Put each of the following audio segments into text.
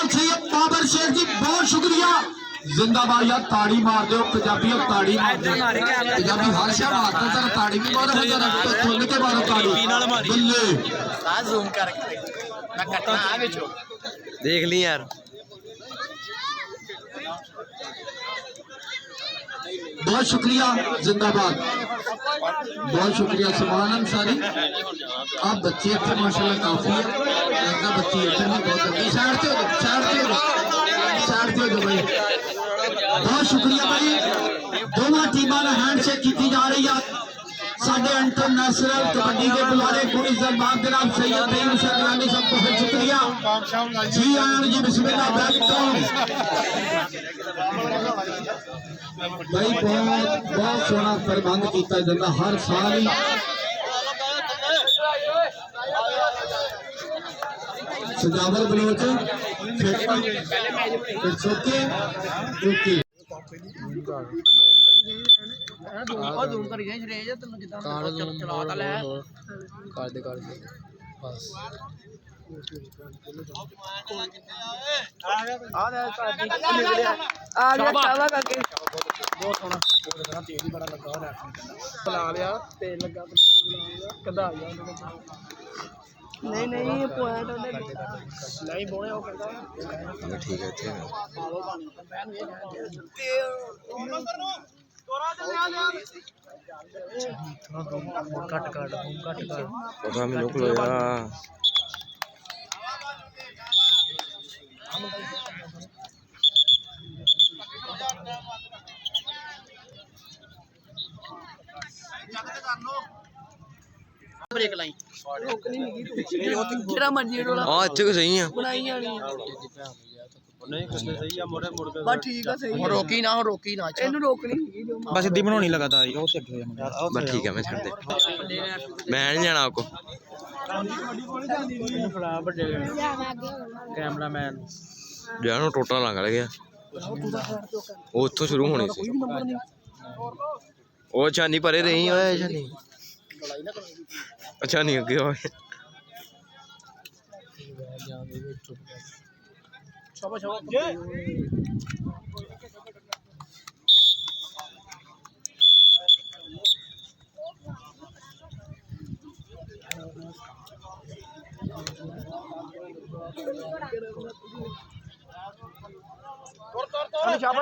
सैयद बाबर शेख जी बहुत शुक्रिया। जिंदाबाद यार, ताड़ी मार दो पंजाबी, ताड़ी पंजाबी हर शह मारते सर, ताड़ी भी मारो सुन के मारो ताड़ी बिल्ले देख ली यार। बहुत शुक्रिया, जिंदाबाद, बहुत शुक्रिया। समान अंसारी आप बच्चे इतने माशाल्लाह काफी है, लगता बच्ची इतने बहुत अच्छी। साइड से हो जाओ, साइड से हो जाओ, साइड से हो जाओ भाई। बहुत शुक्रिया भाई, दोनों टीमों ने हैंडशेक की जा रही है। साढ़े इंटरनेशनल कबड्डी के बुलारे को इज्जत बाग जनाब सैयद तईयब हुसैन गिलानी साहब, बहुत शुक्रिया जी। आन जी बिस्मिल्लाह वेलकम भाई, बहुत बहुत सोहना प्रबंध किया जाता हर साल ही। सजावल बलोच नहीं नहीं पॉइंट नहीं बोले वो कहता ठीक है पता मैं लोग लो यार। ब्रेक लाई तेरा मर्जी रोला हाँ इतने को सही है। बनाई जानी नहीं किसने सही है मोड़े मुड़ के बस ठीक है सही है। रोकी ना ਇਹਨੂੰ ਰੋਕਣੀ बस सीधी बनानी लगातार ही बस ठीक है मैं छड़ दे, मैं नहीं जाना आपको। कैमरामैन जानो टोटा लंघ गया, वो उत्थों शुरू होनी सी। वो छानी परे रही है, छानी अच्छा नहीं अगे हो शाबाश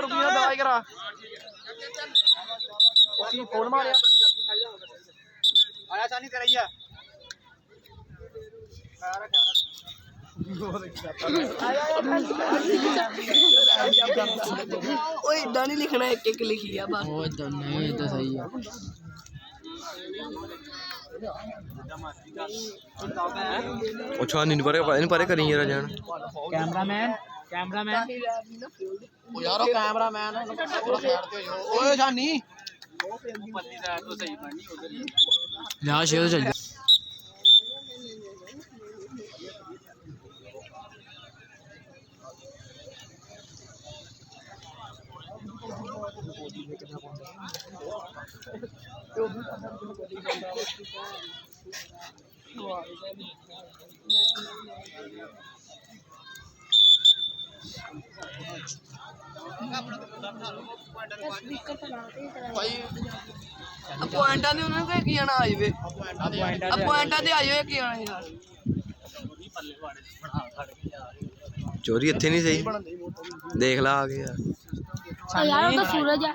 रुकी ना दवाई करा ओके फोन मारिया आया चानी तेरा ही है ओए इदा नहीं लिखना, एक एक लिखी है बस। वो नहीं तो सही है। वो छानी नहीं परे करी जरा जान। कैमरामैन ओ यार कैमरामैन ओए जानी यहाँ शेर चल जा। पॉइंटा दे उन्होंने को किया ना आई वे पॉइंटा दे आई वे किया ना यार। चोरी इतने नहीं सही, देख ला आ गया यार वो तो सूरज है,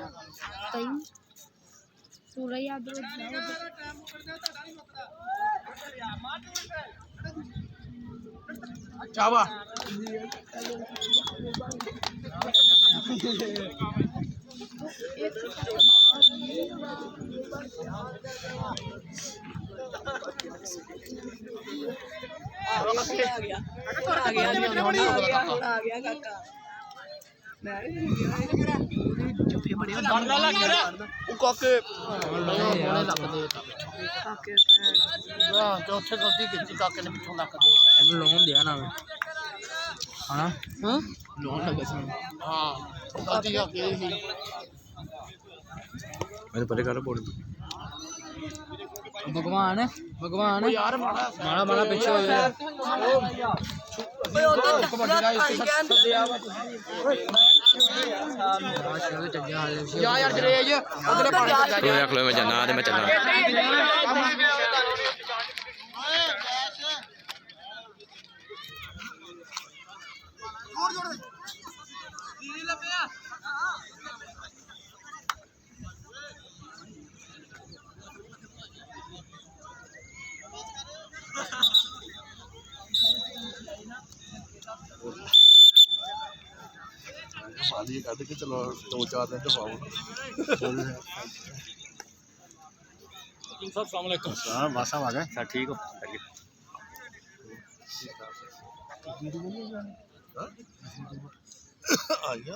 सूरज याद चावा चुप्पे बड़े काके चौथे गलती की काके ने पिछों लग दे लोन दिया ना हाँ लोन लगे हाँ गलती का की मैंने परे कर बोल भगवान भगवान यार माड़ा माड़ा माड़ा पीछे हो जाए ਓਏ ਉਧਰ या यार जरेज उधर पानी चल चलो रख लो मैं जाना ते मैं चलना पानी कट के चलो 2-4 दिन तो पाओ हाँ मासा आ गए सर ठीक हो आ गया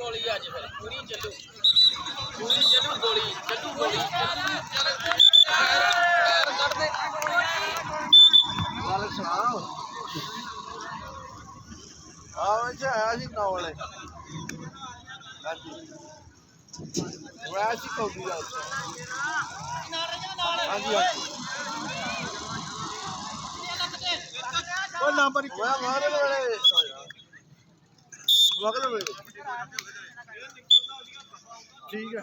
गोली आज फिर पूरी चलू गोली चलू गोली कर दे वाले सुनाओ आवे छ आया सी ना वाले वैसी कौड़ी आ हां जी ओ नंबर कोया मारे वाले वक्त ठीक है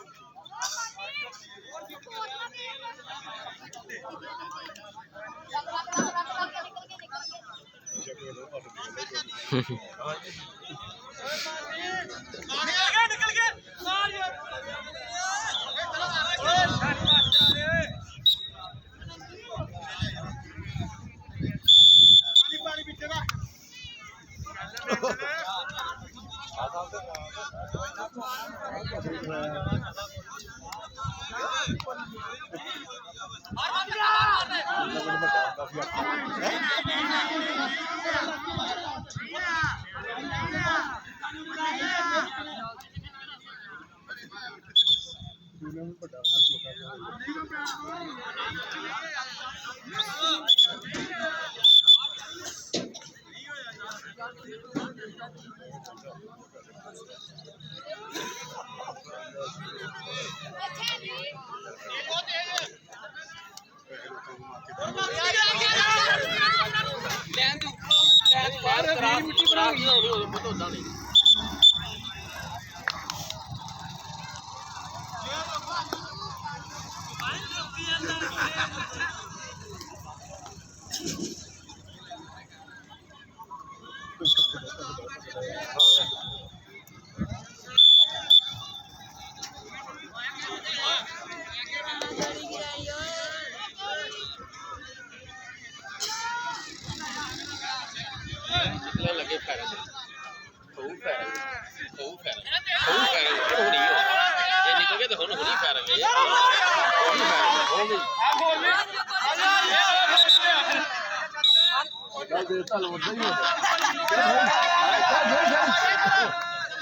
ਦੇ ਤੁਹਾਨੂੰ ਉਦਾਂ ਹੀ ਹੋ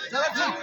ਚਲੋ ਚਲੋ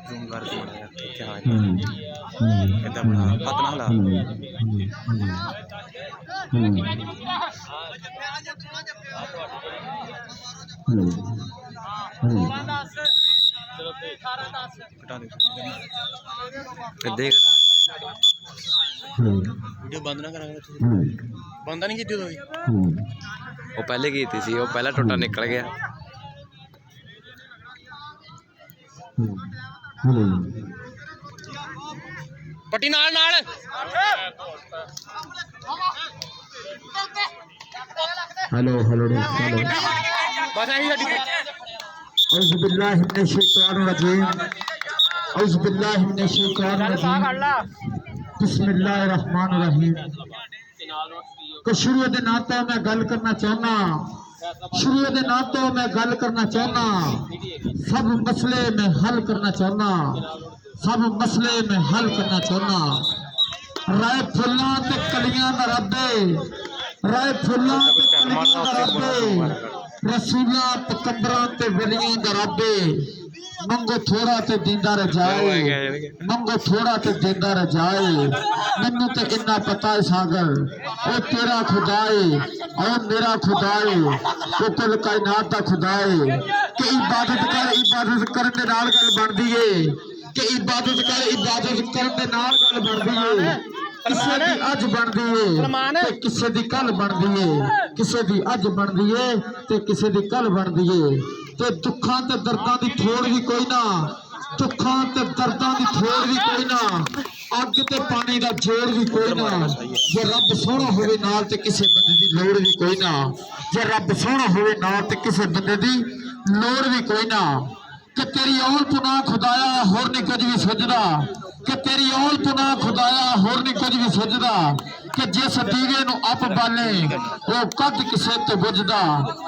ਜ਼ੂਮ ਕਰ ਦੇ ਯਾਰ ਕਿੱਦਾਂ ਬਣਾ ਪਤਲਾ ਲਾ ਘਟਾ ਦੇ ਦੇਖ ਵੀਡੀਓ ਬੰਦ ਨਾ ਕਰਾਂਗੇ ਬੰਦ ਨਹੀਂ ਕੀਤੀ ਤੁਸੀਂ ਉਹ ਪਹਿਲੇ ਕੀਤੀ ਸੀ ਉਹ ਪਹਿਲਾ ਟੋਟਾ ਨਿਕਲ ਗਿਆ ਪੱਟੀ ਨਾਲ ਨਾਲ हेलो हेलो ਬਸ ਆਹੀ ਸਾਡੀ औज़ बिल्लाहि मिनश शैतानिर रजीम औज़ बिल्लाहि मिनश शैतानिर रजीम बिस्मिल्लाहिर रहमानिर रहीम तो शुरू दे नाम तो मैं गल करना चाहना शुरू दे नाम तो मैं गल करना चाहना सब मसले में हल करना चाहना सब मसले में हल करना चाहना राय फुल्लां ते कलियां दा रब्बे राय फुल्लां ते कलियां दा रब्बे रसूलां ते कबरां ते वलियां दा रब्बे मंगो थोड़ा ते दींदा रह जाए मंगो थोड़ा ते दींदा रह जाए मैनू ते इन्ना पता है सागर ओ तेरा खुदाए और मेरा खुदाए ओ कुल कायनात दा खुदाए कि इबादत करन दे नाल गल बनदी है कि इबादत करन दे नाल गल बनदी है किसे दी अज बनदी है ते किसे दी कल बनदी है किसे दी अज बनदी है ते किसे दी कल बनदी है ते दुखां ते दर्दां दी थोड़ भी कोई ना दुखां ते दर्दां दी थोड़ भी कोई ना अग ते पानी दा जोड़ भी कोई ना जे रब सोहना होवे नाल ते किसे बंदे दी लोड़ भी कोई ना जे रब सोहना होवे नाल ते किसे बंदे दी लोड़ भी कोई ना कि तेरी औल पुना खुदाया होर नहीं कुछ भी सजदा कि तेरी औल पुना खुदाया होर नहीं कुछ भी सजदा कि जिस दीवे नू अप बाले वो कद किसे तो बुझदा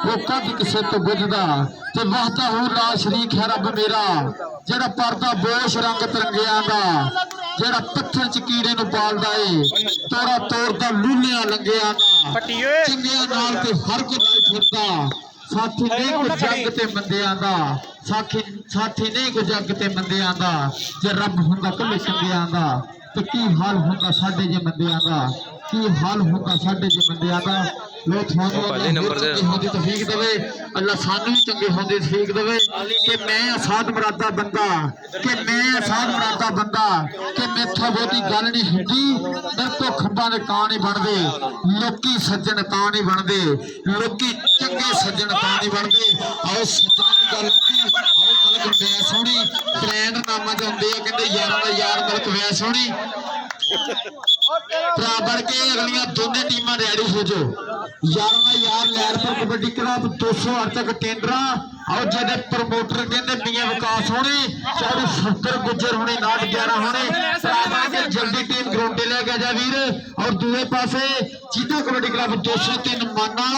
वो कद किसे तो बुझदा ते वहदहू ला शरीक है रब मेरा जेड़ा पर्दा बोश रंग तरंगियां दा जेड़ा पत्थर च कीड़े नू पालदा है तोड़ा तोड़दा लूलियां लंगियां दा चिंगियां नाल ते हर कोई लाई फिरदा साथी नहीं को जग ते मंदियां दा साथी नहीं को जग ते मंदियां दा जे रब हुंदा कल्ले चंगियां दा ते की हाल हुंदा साडे जे मंदियां दा की हाल हुंदा साडे जे मंदियां दा लो थानू पहले नंबर दे होंदी तौफीक देवे अल्लाह सानू भी चंगे होंदी तौफीक देवे कि मैं आसाद मुरादा बंदा कि मैं आसाद मुरादा बंदा कि मेथों बहुती गल नहीं हुंदी मेरे तो खंबा दे कां नहीं बनदे लोकी सज्जन तां नहीं बनदे लोकी चंगे सज्जन तां नहीं बनदे आओ सज्जन दी गल हुंदी आओ मलक वै सोहनी ब्रांड नामा च आउंदे आ कहंदे यारां दा यार मलक वै सोहनी भरा बन के अगलियां दोनों टीमां रेडी हो जाओ यार यार लैरपुर कबड्डी क्लब 200 तक टेंडरा और जेडे प्रमोटर कहते मियां विकास होने चाहे सत्तर गुजर होने 911 होने के जल्दी टीम ग्राउंड लेके जा वीर और दूसरे पासे चीता कबड्डी क्लब 203 माना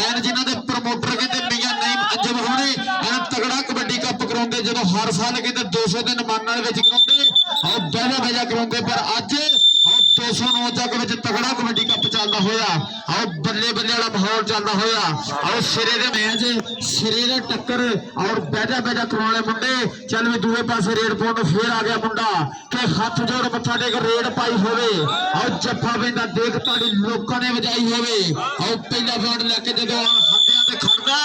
एन जिन्हों के प्रमोटर कहते मियां नईम अंजम होने एन तगड़ा कबड्डी कप कराते जो हर साल कहते 200 दिन माना कराते और बहजा बहजा कराते पर अज 209 तक तगड़ा कबड्डी कप चलता होया आओ बल्ले बल्ले वाला माहौल चलता होया आओ सिरे दे मैच सिरे दे टक्कर और बैठा बैठा करवाने मुंडे चल भी दूसरे पासे रेड पाउण फिर आ गया मुंडा कि हाथ जोड़ मत्था टेक रेड पाई होवे और जफ्फा पैंदा देख ताड़ी लोकां ने वजाई होवे और पहला राउंड लेके जदों हंडियां ते खड़दा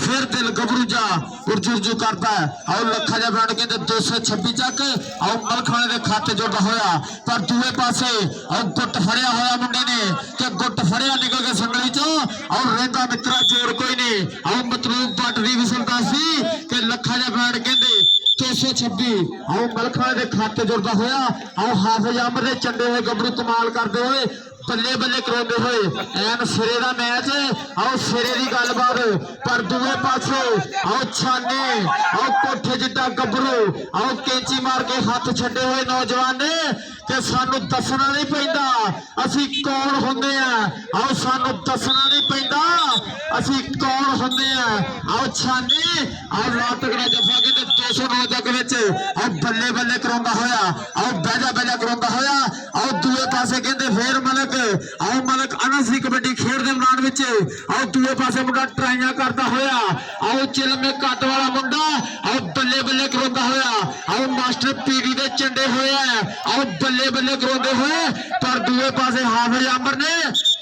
फिर दिल गबरू जा उर्जू करता है और लखा जा बैंड कहते 226 तक और मलखाने के खाते जोड़ता होया पर दूसरे पासे और गुट फड़िया होया मुंडे ने कि गुट फड़िया निकल के संगली चो और रहिंदा मित्रा जोर कोई नहीं और मतलूब पट दी विसल दसी कि लखा जा बैंड कहते 226 और मलखाने के खाते जोड़ता होया और हाफिज अहमद दे चंडे हुए गबरू कमाल करते हुए बल्ले बल्ले कराते हुए एन सिरे का मैच आओ सिरे की गलबात पर दूसरे पासे आओ छाने आओ कोठे जिड्डा गबरू आओ कैंची मार के हाथ छड्डे हुए नौजवान ने कि सानू दसना नहीं पैंदा असी कौन होंदे आ आओ सानू दसना नहीं पैंदा असी कौन होंदे आ आओ छाने आओ ला तगड़ा जफा के 209 तक विच आओ बल्ले बल्ले करांदा होया आओ बहजा बहजा करांदा होया आओ दूसरे पासे कहंदे फेर मलक आओ मलक अनस दी कबड्डी खेड दे मैदान विच आओ दूसरे पासे मुंडा ट्राइयां करदा होया आओ चिलमे कट वाला मुंडा आओ बल्ले बल्ले करांदा होया आओ मास्टर पीडी दे चंडे होया आओ बल्ले बल्ले करांदे होए पर दूसरे पासे हाफिज अमर ने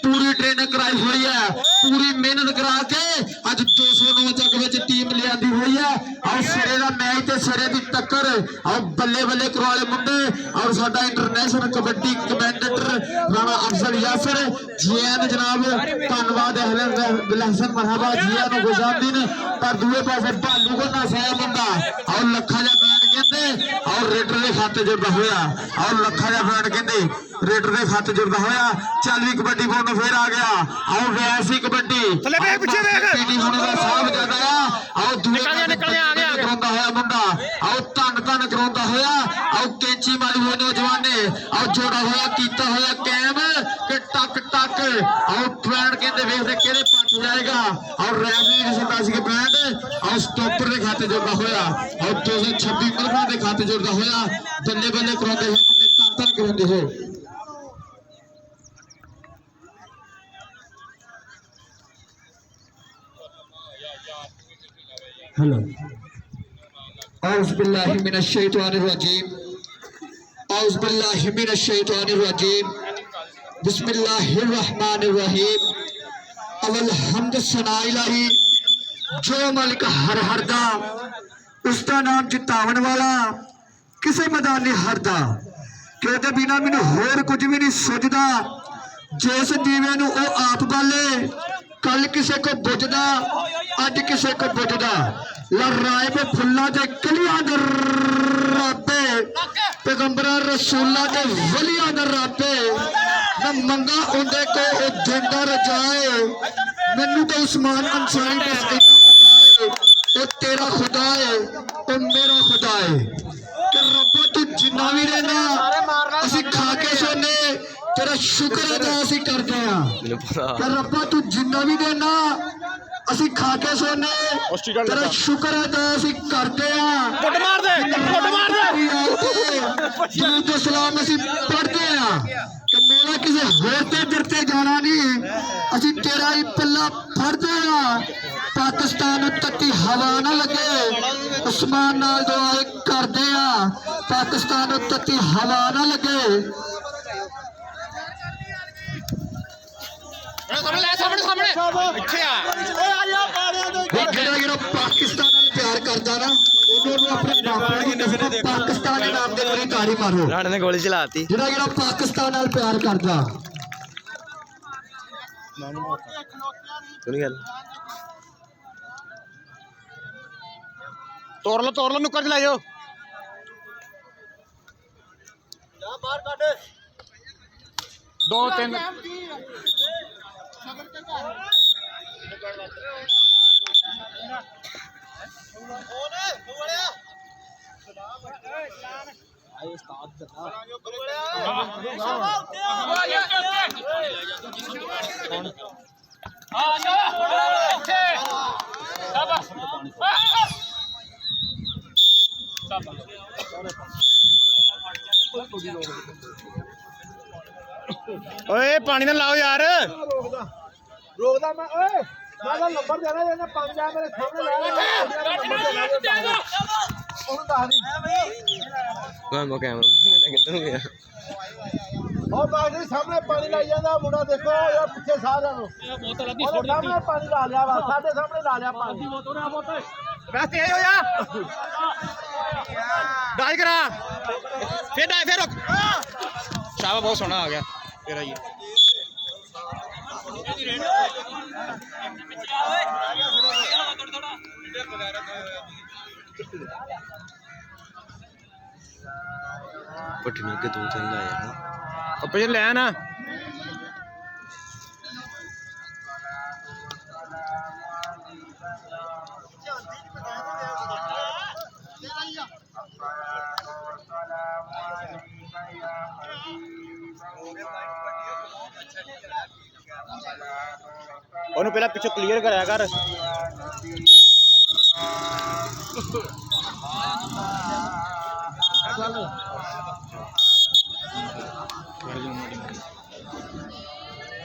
पूरी ट्रेनिंग कराई हुई है पूरी मेहनत करा के अज 209 तक विच टीम लियांदी हुई है और सिरे दा मैच ते सिरे दी टक्कर और बल्ले बल्ले करवाले मुंडे और साडा इंटरनेशनल कबड्डी कमेंटेटर राणा अफजल यासर जीएन जनाब धन्यवाद बिल हसन मरहबा जीएन गुजामदीन पर दूसरे पासे भालू को नसाया मुंडा और लखा जा बैंड कहते और रेडर के खाते जुड़दा होया और लखा जा बैंड कहते रेडर के खाते जुड़दा होया चल भी कबड्डी बोर्ड फिर आ गया और वैसी कबड्डी पीटी होने का साहब जाता और दूसरे करांदा होया मुंडा और धन धन करांदा होया और कैंची मारी हुई नौजवान ने और जोड़ा होया कीता होया कैम के टक टक और बैंड कहते वेखदे किहड़े पट जाएगा और रैफरी की सरदासी के बैंड और स्टॉपर के खाते जुड़दा होया और 226 मलबा के खाते जुड़दा होया बल्ले बल्ले करांदे होए मुंडे धन धन करांदे होए हेलो औज़ बिल्लाहि मिनश शैतानिर रजीम औज़ बिल्लाहि मिनश शैतानिर रजीम बिस्मिल्लाहिर रहमानिर रहीम अवल हम्द सना इलाही जो मालिक हर हर दा उसका नाम जितावन वाला किसे मैदान नहीं हरदा कहते बिना मैनू होर कुछ भी नहीं सुझदा जिस दीवे नू ओ आप बाले कल किसे को बुझदा अज किसे को बुझदा लहराए पे फुल्ला ते कलियां दे राते पैगंबरां रसूलां ते वलियां दे राते मैं मंगा उंदे को ओ देंदा रजाए मैनू तो उस्मान अंसारी बस इतना पता है ओ तेरा खुदा है ओ मेरा खुदा है कि रब्बा तू जिन्ना भी देना असी खा के सोने तेरा शुक्र अदा असी करते हैं कि रब्बा तू जिन्ना भी देना असी खा के सोने तेरा शुक्र अदा असी करते हैं दुरूद सलाम असी पढ़ते हैं कि मेरा किसी होर ते डरते जाना नहीं असी तेरा ही पल्ला फड़ते हैं पाकिस्तान तत्ती हवा ना लगे उस्मान नाल दुआ करते हैं पाकिस्तान तत्ती हवा ना लगे ਇੱਥੇ ਆ ਜਿਹੜਾ ਪਾਕਿਸਤਾਨ ਨਾਲ ਪਿਆਰ ਕਰਦਾ ਨਾ ਉਹਨੂੰ ਆਪਣੇ ਮਾਪਿਆਂ ਨੂੰ ਪਾਕਿਸਤਾਨ ਦੇ ਨਾਮ ਦੇ ਪੂਰੀ ਤਾੜੀ ਮਾਰੋ। ਰਾਣੇ ਨੇ ਗੋਲੀ ਚਲਾਤੀ। ਜਿਹੜਾ ਪਾਕਿਸਤਾਨ ਨਾਲ ਪਿਆਰ ਕਰਦਾ ਸੁਣੀ ਗੱਲ ਤੋੜ ਲਓ ਨੁੱਕਰ ਚ ਲੈ ਜਾਓ ਦੋ ਤਿੰਨ ਓਏ ਪਾਣੀ ਨਾ ਲਾਓ ਯਾਰ ਰੋਕਦਾ ਮੈਂ ਓਏ ਮੈਂ ਨੰਬਰ ਦੇਣਾ ਇਹਨੇ 5 ਆ ਮੇਰੇ ਸਾਹਮਣੇ ਲਾ ਉਹਨੂੰ ਦੱਸ ਦੀ ਮੈਂ ਕੈਮਰਾ ਕਿੱਧਰ ਨੂੰ ਗਿਆ। ਉਹ ਬਾਜੀ ਸਾਹਮਣੇ ਪਾਣੀ ਲਾਈ ਜਾਂਦਾ ਮੁੰਡਾ ਦੇਖੋ ਯਾਰ ਪਿੱਛੇ ਸਾਰਿਆਂ ਨੂੰ ਬੋਤਲ ਅੱਧੀ ਛੋੜ ਦਿੱਤੀ ਸਾਹਮਣੇ ਪਾਣੀ ਲਾ ਲਿਆ ਵਾ ਸਾਡੇ ਸਾਹਮਣੇ ਲਾ ਲਿਆ ਪਾਣੀ ਬਸ ਤੇਜ਼ ਹੋ ਜਾ ਡਾਈ ਕਰਾ ਫਿਰ ਡਾਈ ਫਿਰ ਰੁਕ ਸ਼ਾਬਾ ਬਹੁਤ ਸੋਹਣਾ ਆ ਗਿਆ ਤੇਰਾ ਹੀ ਪੱਟੀ ਨੂੰ ਅੱਗੇ 2-3 ਲਾਇਆ ਨਾ ਕੱਪੜੇ ਲੈ ਨਾ ਉਹਨੂੰ ਪਹਿਲਾਂ ਪਿੱਛੋਂ ਕਲੀਅਰ ਕਰਿਆ ਕਰ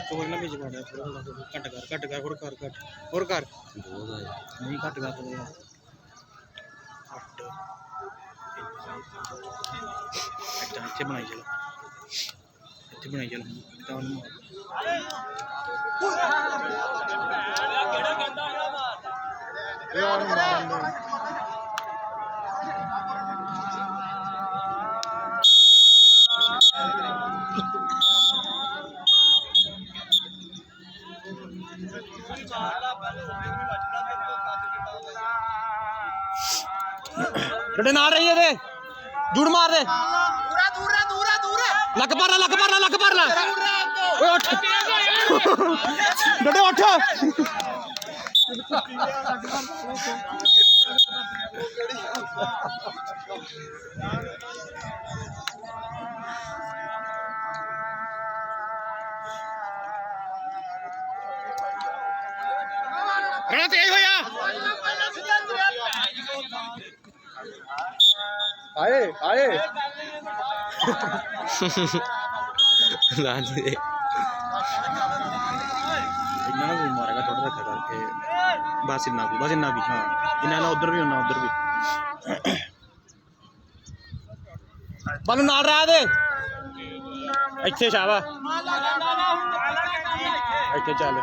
ਹੋਰ ਨਾ ਵਿੱਚ ਪਾੜਿਆ ਘੱਟ ਕਰ ਹੋਰ ਕਰ ਬਹੁਤ ਆਇਆ। ਨਹੀਂ ਘੱਟ ਕਰ ਥੋੜਾ ਇੱਥੇ ਬਣਾਈ ਚਲ ਤਾਂ ਉਹਨੂੰ ਤੁਹਾਡੇ ਨਾਲ ਰਹੀ ਇਹਦੇ ਜੂੜ ਮਾਰ ਦੇ ਲੱਕ ਭਰ ਲੈ ਓਏ ਉੱਠ ਡੱਡੇ ਉੱਠ ਰਣਾ ਤੇਜ਼ ਹੋਇਆ ਆਏ ਲਾ ਦੇ ਇੰਨਾ ਨਾ ਮਾਰੇਗਾ ਥੋੜਾ ਰੱਖਿਆ ਕਰਕੇ ਬਸ ਇੰਨਾ ਵੀ ਹਾਂ ਇੰਨਾ ਨਾ ਉਧਰ ਵੀ ਬਾਨੂੰ ਨਾਲ ਰਹਿ ਦੇ ਇੱਥੇ ਸ਼ਾਬਾ ਇੱਥੇ ਚੱਲ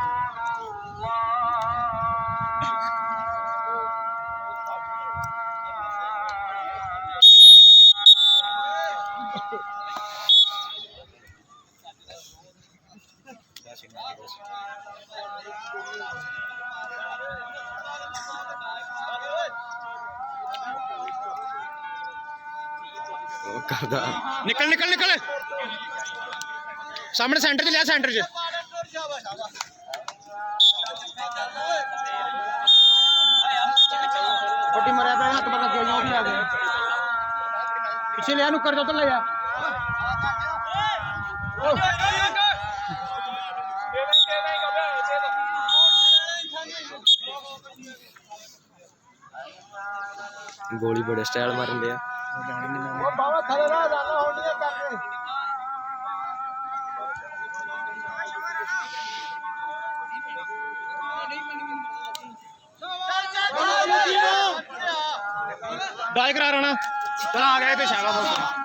ਉਹ ਕਰਦਾ ਨਿਕਲ ਸਾਹਮਣੇ ਸੈਂਟਰ 'ਚ ਲਿਆ ਸੈਂਟਰ 'ਚ ਫੱਟੀ ਮਰਿਆ ਪਿਆ ਹੱਥ ਪਕੜ ਕੇ ਵੀ ਆ ਗਿਆ ਪਿੱਛੇ ਲਿਆ ਨੁੱਕਰ ਤੋਂ ਲੈ ਜਾ ਗੋਲੀ ਬੜੇ ਸਟਾਈਲ ਮਾਰਨ ਦੇ ਆ। ਉਹ ਬਾਵਾ ਥਲੇ ਨਾ ਜਾਣਾ ਹੋਣੀਆਂ ਕਰਕੇ ਡਾਈ ਕਰਾ ਰਣਾ ਚਲ ਆ ਗਿਆ ਤੇ ਸ਼ਾਬਾ ਬਹੁਤ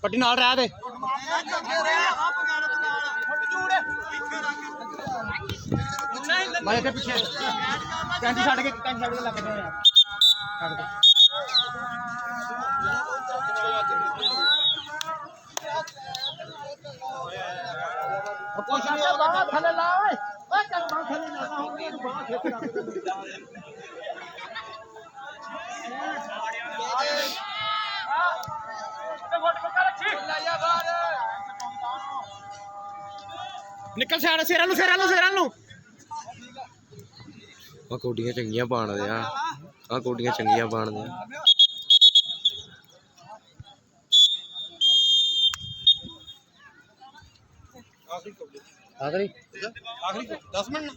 पट्टी नाल रह दे भाई पीछे कैंची छड़ के लग गए छड़ दे थले ला ओए थले ला निकल सेरा नु ਆ ਕੋਡੀਆਂ ਚੰਗੀਆਂ ਪਾਣਦੇ ਆ ਕੋਡੀਆਂ ਚੰਗੀਆਂ ਪਾਣਦੇ ਆ आखिरी 10 मिनट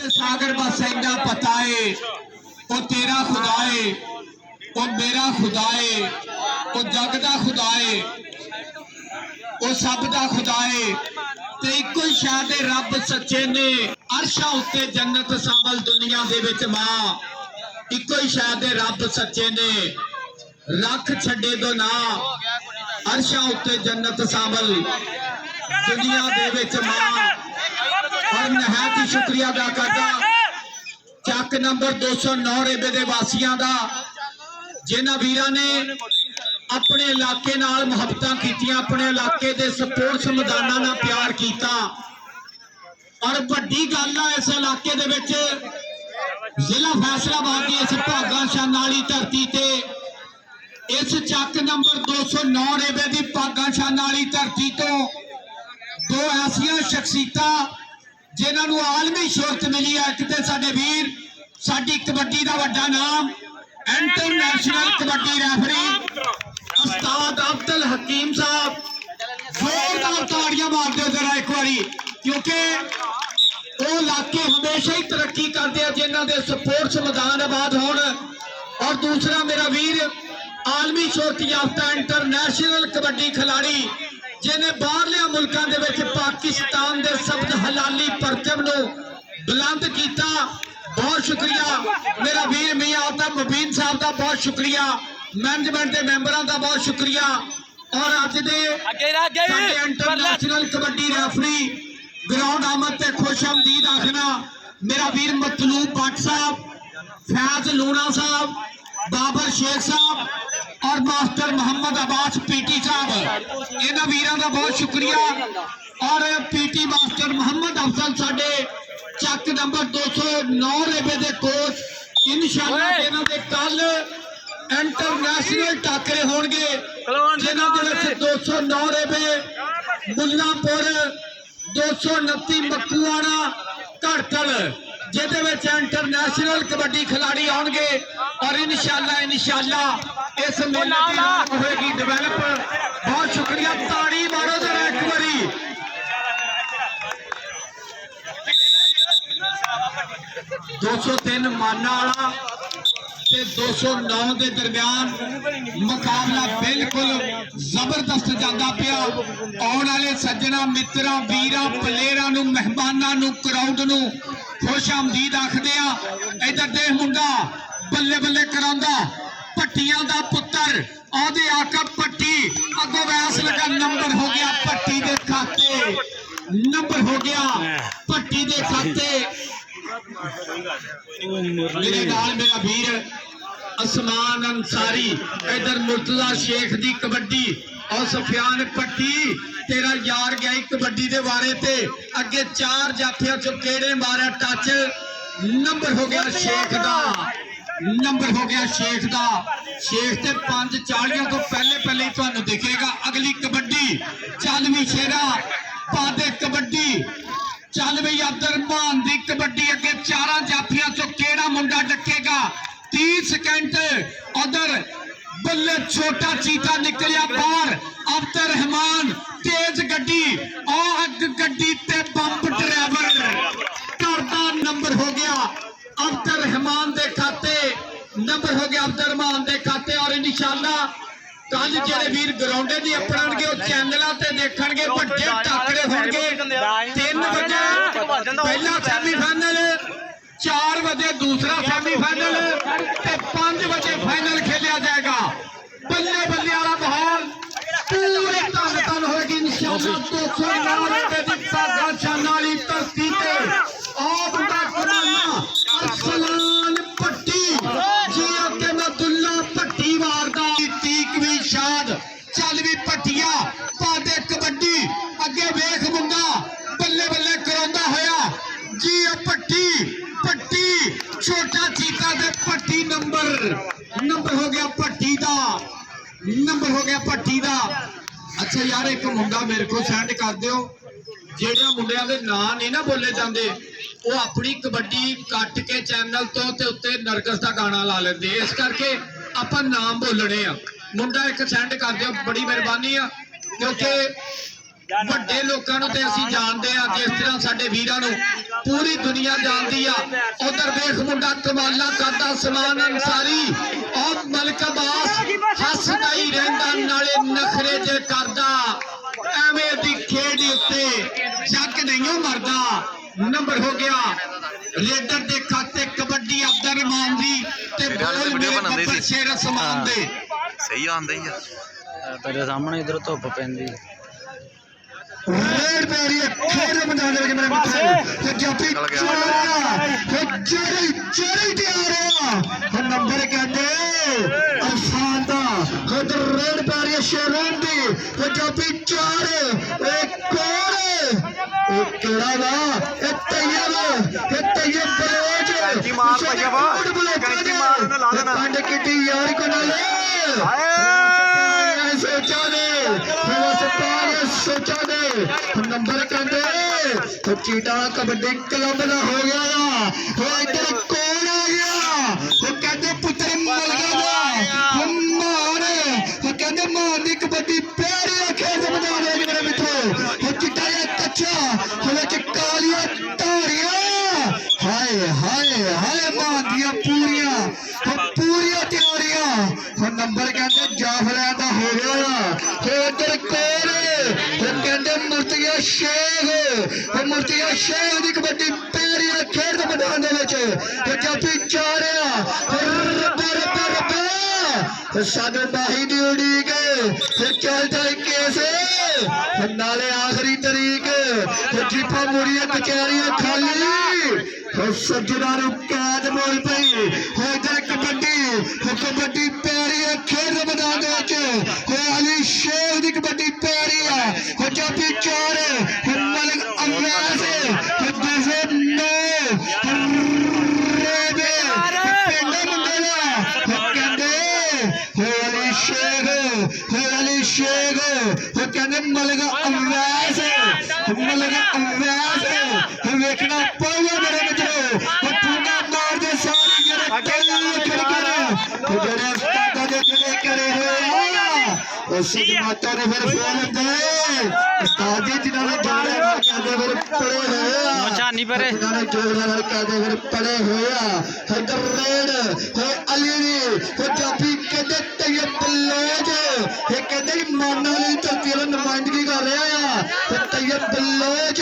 सागर बसेंदा पता है वो तेरा खुदा है वो मेरा खुदा है वो जग दा खुदा है वो सब दा खुदा है ते इक्को ही शाह दे रब सच्चे ने अरशा उत्ते जन्नत सावल दुनिया दे विच मां इक्को ही शाह दे रब सच्चे ने रख छड़े दो ना अरशा उत्ते जन्नत सावल दुनिया दे विच मां और नहायत ही शुक्रिया अदा करदा ਚੱਕ ਨੰਬਰ 209 ਰੇਬੇ ਦੇ ਵਾਸੀਆਂ ਦਾ ਜਿਨ੍ਹਾਂ ਵੀਰਾਂ ਨੇ ਆਪਣੇ ਇਲਾਕੇ ਨਾਲ ਮੁਹੱਬਤਾਂ ਕੀਤੀਆਂ ਆਪਣੇ ਇਲਾਕੇ ਦੇ ਸਪੋਰਟਸ ਮੈਦਾਨਾਂ ਨਾਲ ਪਿਆਰ ਕੀਤਾ ਔਰ ਵੱਡੀ ਗੱਲ ਆ ਇਸ ਇਲਾਕੇ ਦੇ ਵਿੱਚ ਜ਼ਿਲ੍ਹਾ ਫੈਸਲਾਬਾਦ ਦੀ ਇਸ ਭਾਗਾਂ ਸ਼ਾਨ ਵਾਲੀ ਧਰਤੀ ਤੇ ਇਸ ਚੱਕ ਨੰਬਰ 209 ਰੇਬੇ ਦੀ ਭਾਗਾਂ ਸ਼ਾਨ ਵਾਲੀ ਧਰਤੀ ਤੋਂ ਦੋ ਐਸੀਆਂ ਸ਼ਖਸੀਅਤਾਂ जिन्हां नूं आलमी शोहरत मिली है एक ते साडे वीर साडी कबड्डी दा वड्डा नाम इंटरनेशनल कबड्डी रेफरी उस्ताद अब्दुल हकीम साहब जोरदार ताड़ियां मार दो जरा एक बारी क्योंकि वो इलाके हमेशा ही तरक्की करते हैं जिन्हां दे स्पोर्ट्स मैदान आबाद होण और दूसरा मेरा वीर आलमी शोहरत याफ्ता इंटरनेशनल कबड्डी खिलाड़ी जिन्हें बाहरलिया मुल्कों के विच पाकिस्तान के शब्द हलाली परचम नूं बुलंद किया बहुत शुक्रिया मेरा वीर मियां आदम मुबीन साहब का बहुत शुक्रिया मैनेजमेंट के मैंबरों का बहुत शुक्रिया और अज दे इंटरनेशनल कबड्डी रेफरी ग्राउंड आमद ते खुश आमदीद आखना मेरा वीर मतलूब भट्ट साहब फैज लूणा साहब बाबर शेख साहब और मास्टर मोहम्मद अब्बास पीटी साहब इन्हां वीरां दा बहुत शुक्रिया और पीटी मास्टर मोहम्मद अफजल साडे चक नंबर 209 रेबे दे कोच इंशाअल्लाह इन्हां दे कल इंटरनेशनल टाकरे होणगे जिन्हां दे विच 209 रेबे मुल्लापुर 229 मक्कूआणा घड़कल जिहदे विच इंटरनेशनल कबड्डी खिलाड़ी आउणगे और इंशाअल्लाह इस मेले की होगी डेवलप बहुत शुक्रिया ताड़ी मारो जरा एक बारी 203 माना वाला ते 209 के दरम्यान मुकाबला बिल्कुल जबरदस्त जाता पिया आने वाले सज्जना मित्रा वीरा प्लेयरां नूं मेहमानां नूं क्राउड नूं खुश आमदीद आखदे आ इधर देख मुंडा बल्ले बल्ले करांदा पट्टियां दा पुत्र आदे आका पट्टी अगो वैस लगा नंबर हो गया पट्टी दे खाते नंबर हो गया पट्टी दे खाते मेरे नाल मेरा वीर असमान अंसारी इधर मुर्तजा शेख दी कबड्डी और सफियान पट्टी तेरा यार गया कबड्डी दे बारे ते अगे चार जाफिया चो केड़े मारा टच नंबर हो गया शेख दा नंबर हो गया शेख दा शेख ते 5:40 तो पहले ही तुहानू दिखेगा अगली कबड्डी चल भी शेरा पादे कबड्डी चल भी अब्दुलरहमान दी कबड्डी अगे चारा जाफिया चो केड़ा मुंडा डकेगा 30 सेकंड उधर बल्ले छोटा चीता निकलिया बाहर अब्दुलरहमान तेज गड्डी अग गड्डी ते बंब ड्राइवर करदा नंबर हो गया अब्दुलरहमान दे खाते नंबर हो गया अब्दुलरहमान दे खाते इंशाअल्लाह कल जेडे वीर ग्राउंडे दी अपनाणगे ओ चैनलों ते देखणगे वड्डे टाकरे होणगे 3 बजे पहला सैमीफाइनल 4 बजे दूसरा सैमीफाइनल ते 5 बजे फाइनल खेलिया जाएगा। बल्ले बल्ले वाला माहौल पूरी धन धन होगी इंशाअल्लाह। 209 दी पागा शाना वाली धरती ते आप दा कमाना अरसलान पट्टी जी के नदुल्ला पट्टी मारदा तीक भी शाद चल भी पट्टिया पादे कबड्डी अगे वेख मुंडा बल्ले बल्ले करांदा होया जी पट्टी पट्टी छोटा चीता दे पट्टी नंबर हो गया पट्टी दा नंबर हो गया पट्टी दा। अच्छा यार एक मुंडा मेरे को सेंड कर दियो जेड़े मुंडिया दे नाम नहीं ना बोले जाते वो अपनी कबड्डी कट के चैनल तो ते उत्ते नरगस का गाना ला लेंदे इस करके आपां नाम बोलने आ। मुंडा एक सेंड कर दियो बड़ी मेहरबानी आ क्योंकि ਵੱਡੇ ਲੋਕਾਂ ਨੂੰ ਤੇ ਅਸੀਂ ਜਾਣਦੇ ਆ ਜਿਸ ਤਰ੍ਹਾਂ ਸਾਡੇ ਵੀਰਾਂ ਨੂੰ ਪੂਰੀ ਦੁਨੀਆ ਜਾਣਦੀ ਆ। ਉਧਰ ਵੇਖ ਮੁੰਡਾ ਕਮਾਲਾ ਕਰਦਾ ਸਮਾਨ ਅੰਸਾਰੀ ਔਰ ਮਲਕ ਅਬਾਸ ਹੱਸਦਾ ਹੀ ਰਹਿੰਦਾ ਨਾਲੇ ਨਖਰੇ ਜੇ ਕਰਦਾ ਐਵੇਂ ਦੀ ਖੇਡ ਉੱਤੇ ਜੱਗ ਨਹੀਂ ਮਰਦਾ। ਨੰਬਰ ਹੋ ਗਿਆ ਰੇਡਰ ਦੇ ਖਾਤੇ ਕਬੱਡੀ ਅਬਦੁਰਰਹਿਮਾਨ ਦੀ ਤੇ ਬੋਲ ਮੇਰੇ ਬੱਬਰ ਸ਼ੇਰ ਅਸਮਾਨ ਦੇ ਸਹੀ ਆਂਦਾ ਹੀ ਆ तेरे सामने इधर धुप पैंदी रेड पे रही है खेल बना दे मेरे मित्र तो जापी चोरी चोरी तैयार है नंबर कहते अरसान दा उधर रेड पे रही है शेरों दी तो जापी 4 एक कोर एक केड़ा वा एक तैयब बलोच कैंची मार भैया वा कैंची मार ने ला देना पंड किटी यार को ना ले सोचा ने सोचा ने नंबर कहते तो चीटा कबड्डी क्लब का हो गया वो इधर कौन आ गया वो कहते पुत्र मर गया मार वो कहते मान दी कबड्डी प्यारी खेल बना रहे मेरे मित्रों वो चिट्टा या कच्चा वो कालिया तारिया हाय हाय हाय मान दिया पूरिया तैयारियां वो नंबर कहते जाफर का हो गया वो इधर कौन कहते मुर्तिया शेख की कबड्डी पैरी खेल के मैदान जाफी चारिया सानू माही दी उड़ीक फिर चलता केस नाले आखिरी तरीक जीपा मुड़िया कचहरियां खाली सज्जना कैद मोल पई इधर कबड्डी पैरी खेल के मैदान अली शेख की कबड्डी पैरी है जाफी 4 मलिक अवैस दूसरे 9 अली शेख वो कहते मलिक अवैस वेखना पड़ेगा मेरे मित्रों वो ठुंगा मार दे सारी करे माता ने फिर फोन दे उस्ताद जी जिन्होंने जोड़े कहते फिर पड़े हुए मचानी परे जोड़े कहते फिर पड़े हुए इधर रेड है अली वो जाफी कहते तैयब बलोच ये कहते माना वाली धरती वाला नुमाइंदगी कर रहा है तो तैयब बलोच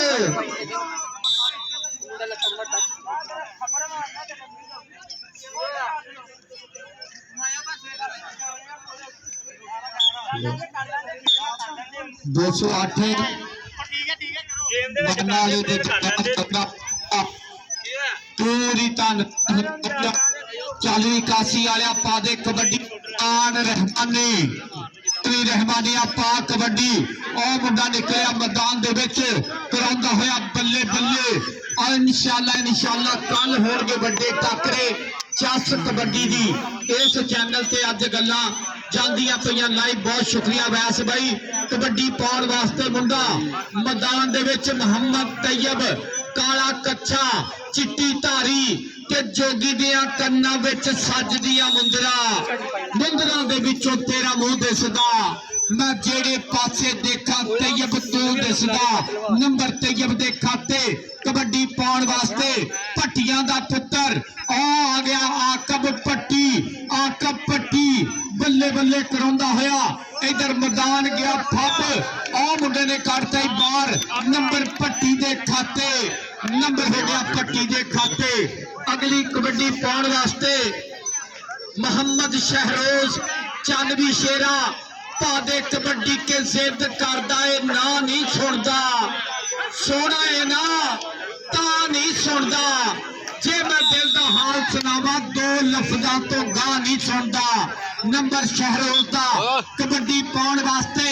दो सौ 8 पूरी तन चाली कासी वाले पा दे कबड्डी आन रहमानी रहमानिया पा कबड्डी और मुंडा निकलिया मैदान दे विच करांदा होया बल्ले बल्ले और इंशाअल्लाह कल होणगे बड़े टाकरे चस कबड्डी दी इस चैनल ते अज गल्लां जांदियां पईयां लाइव। बहुत शुक्रिया वैस भाई कबड्डी पाउण वास्ते मुंडा मैदान दे विच मोहम्मद तैयब काला कच्छा चिट्टी धारी ते जोगी दियां कन्नां विच सजदियां मुंदरा दे विचों तेरा मुंह दिसदा मैं जेड़े पासे देखा तैयब तू दिसदा नंबर तैयब दे खाते कबड्डी पाउण वास्ते भट्टियां दा पुत्तर आ गया आकब पट्टी ਬੱਲੇ ਬੱਲੇ ਕਰਾਉਂਦਾ ਹੋਇਆ ਇਧਰ ਮੈਦਾਨ ਗਿਆ ਫੱਪ ਉਹ ਮੁੰਡੇ ਨੇ ਕੱਢਤਾ ਹੀ ਬਾਹਰ ਨੰਬਰ ਪੱਟੀ ਦੇ ਖਾਤੇ ਨੰਬਰ ਹੋ ਗਿਆ ਪੱਟੀ ਦੇ ਖਾਤੇ ਅਗਲੀ ਕਬੱਡੀ ਪਾਉਣ ਵਾਸਤੇ मोहम्मद शहरोज चांदवी शेरा पादे कबड्डी के जिद करदा है ना नहीं सुनदा सोना है ना ता नहीं सुनदा जे मैं दिल दा हाल सुनावा दो लफ्जां तो गा नहीं सुनदा नंबर शहरोज दा कबड्डी पाउण वास्ते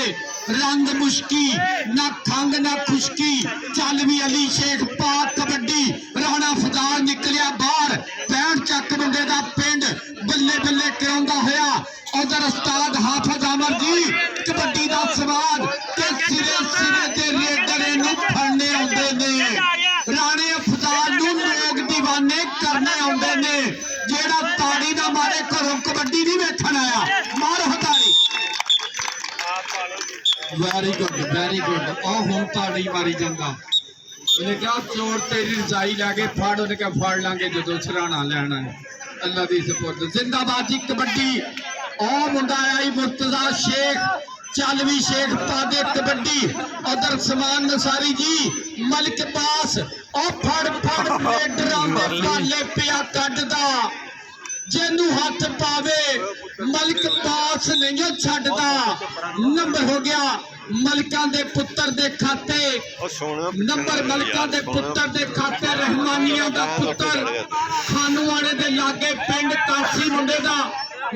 रंग मुश्की ना खंग ना खुशकी चालवी अली शेख पा कबड्डी राणा फदार निकलिया बाहर 65 ਚੱਕ मुंडे दा पिंड बल्ले बल्ले कराउंदा होया उधर उस्ताद हाफिज अमर जी कबड्डी दा सवाद ते सिरे सिरे ते रेडर नूं फड़ने आउंदे ने राणे फदार नूं लोग दीवाने करने आउंदे ने जेड़ा ताड़ी दा मारे घरों कबड्डी नहीं वेखण आया मारो हताड़ी वेरी गुड ओ हुण ताड़ी मारी जांदा मैंने कहा चोर तेरी रजाई लैके फड़ उन्हें कहा फड़ लांगे जो सराहना लैना है अल्लाह दी सपोर्ट जिंदाबाद जी कबड्डी ओ मुंडा आई मुर्तजा शेख चालवी शेख पादे कबड्डी उधर समान नसारी जी मलिक पास ओ फड़ फड़ रेडरां दे पाले पिया कड्डदा जेनू हाथ पावे मलिक पास नहीं छड्डदा नंबर हो गया मलिकां दे पुत्तर दे खाते नंबर मलिकां दे पुत्तर दे खाते रहमानिया दा पुत्तर खानूवाने दे लागे पिंड कासी मुंडे दा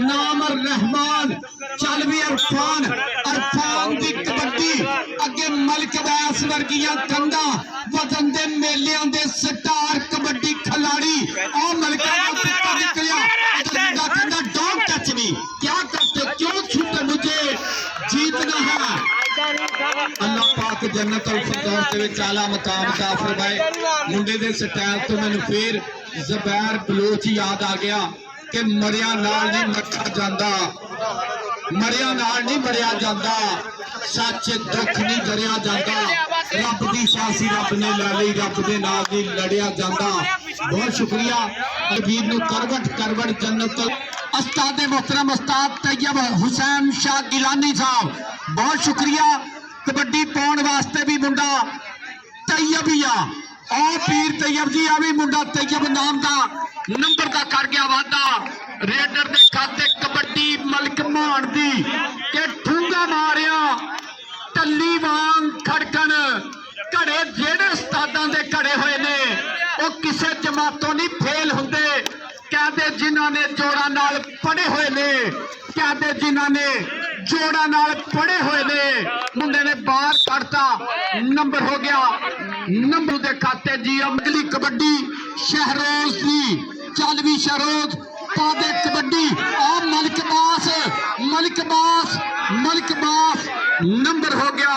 नाम रहमान चालवी अरफान दी कबड्डी अगे मलिक वैस वर्गियां कंधा वतन दे मेलियां दे स्टार कबड्डी खिलाड़ी ओ मलिका दा पुत्तर निकलिया कहंदा डोंट टच मी क्या करते क्यों छूटे मुझे जीतना है अल्लाह पाक जन्नत अल फिरदौस दे विच आला मकाम अता फरमाए मुंडे दे स्टाइल तो मैनूं फिर ज़ुबैर बलोच याद आ गया कि मरिया नाल नहीं मरया जांदा मरिया नाल नहीं मरिया जांदा सच दुख नहीं डरिया जांदा रब दी शासी रब ने लै लई रब दे नाल नहीं लड़िया जांदा बहुत शुक्रिया अबीर नूं करवट जन्नत उस्ताद मोहतरम उस्ताद तैयब हुसैन शाह गिलानी साहब बहुत शुक्रिया कबड्डी पाउण वास्ते भी मुंडा तैयब ही आ पीर तैयब जी आ भी मुंडा तैयब नाम का नंबर का कर गया वादा रेडर दे खाते कबड्डी मलिक मान दी के ठूंगा मारिया टल्ली वांग खड़कन घड़े जेड़े उस्तादां दे घड़े होए ने वो किसे जमातों नहीं फेल हुंदे कहते जिन्हां ने जोड़ा नाल पढ़े हुए ने कहते जिन्हां ने जोड़ा नाल पढ़े हुए ने मुंडे ने बाहर कड़ता नंबर हो गया नंबर दे खाते जी अगली कबड्डी शहरोज दी चालवी शहरोज पादे कबड्डी और मलिक बास नंबर हो गया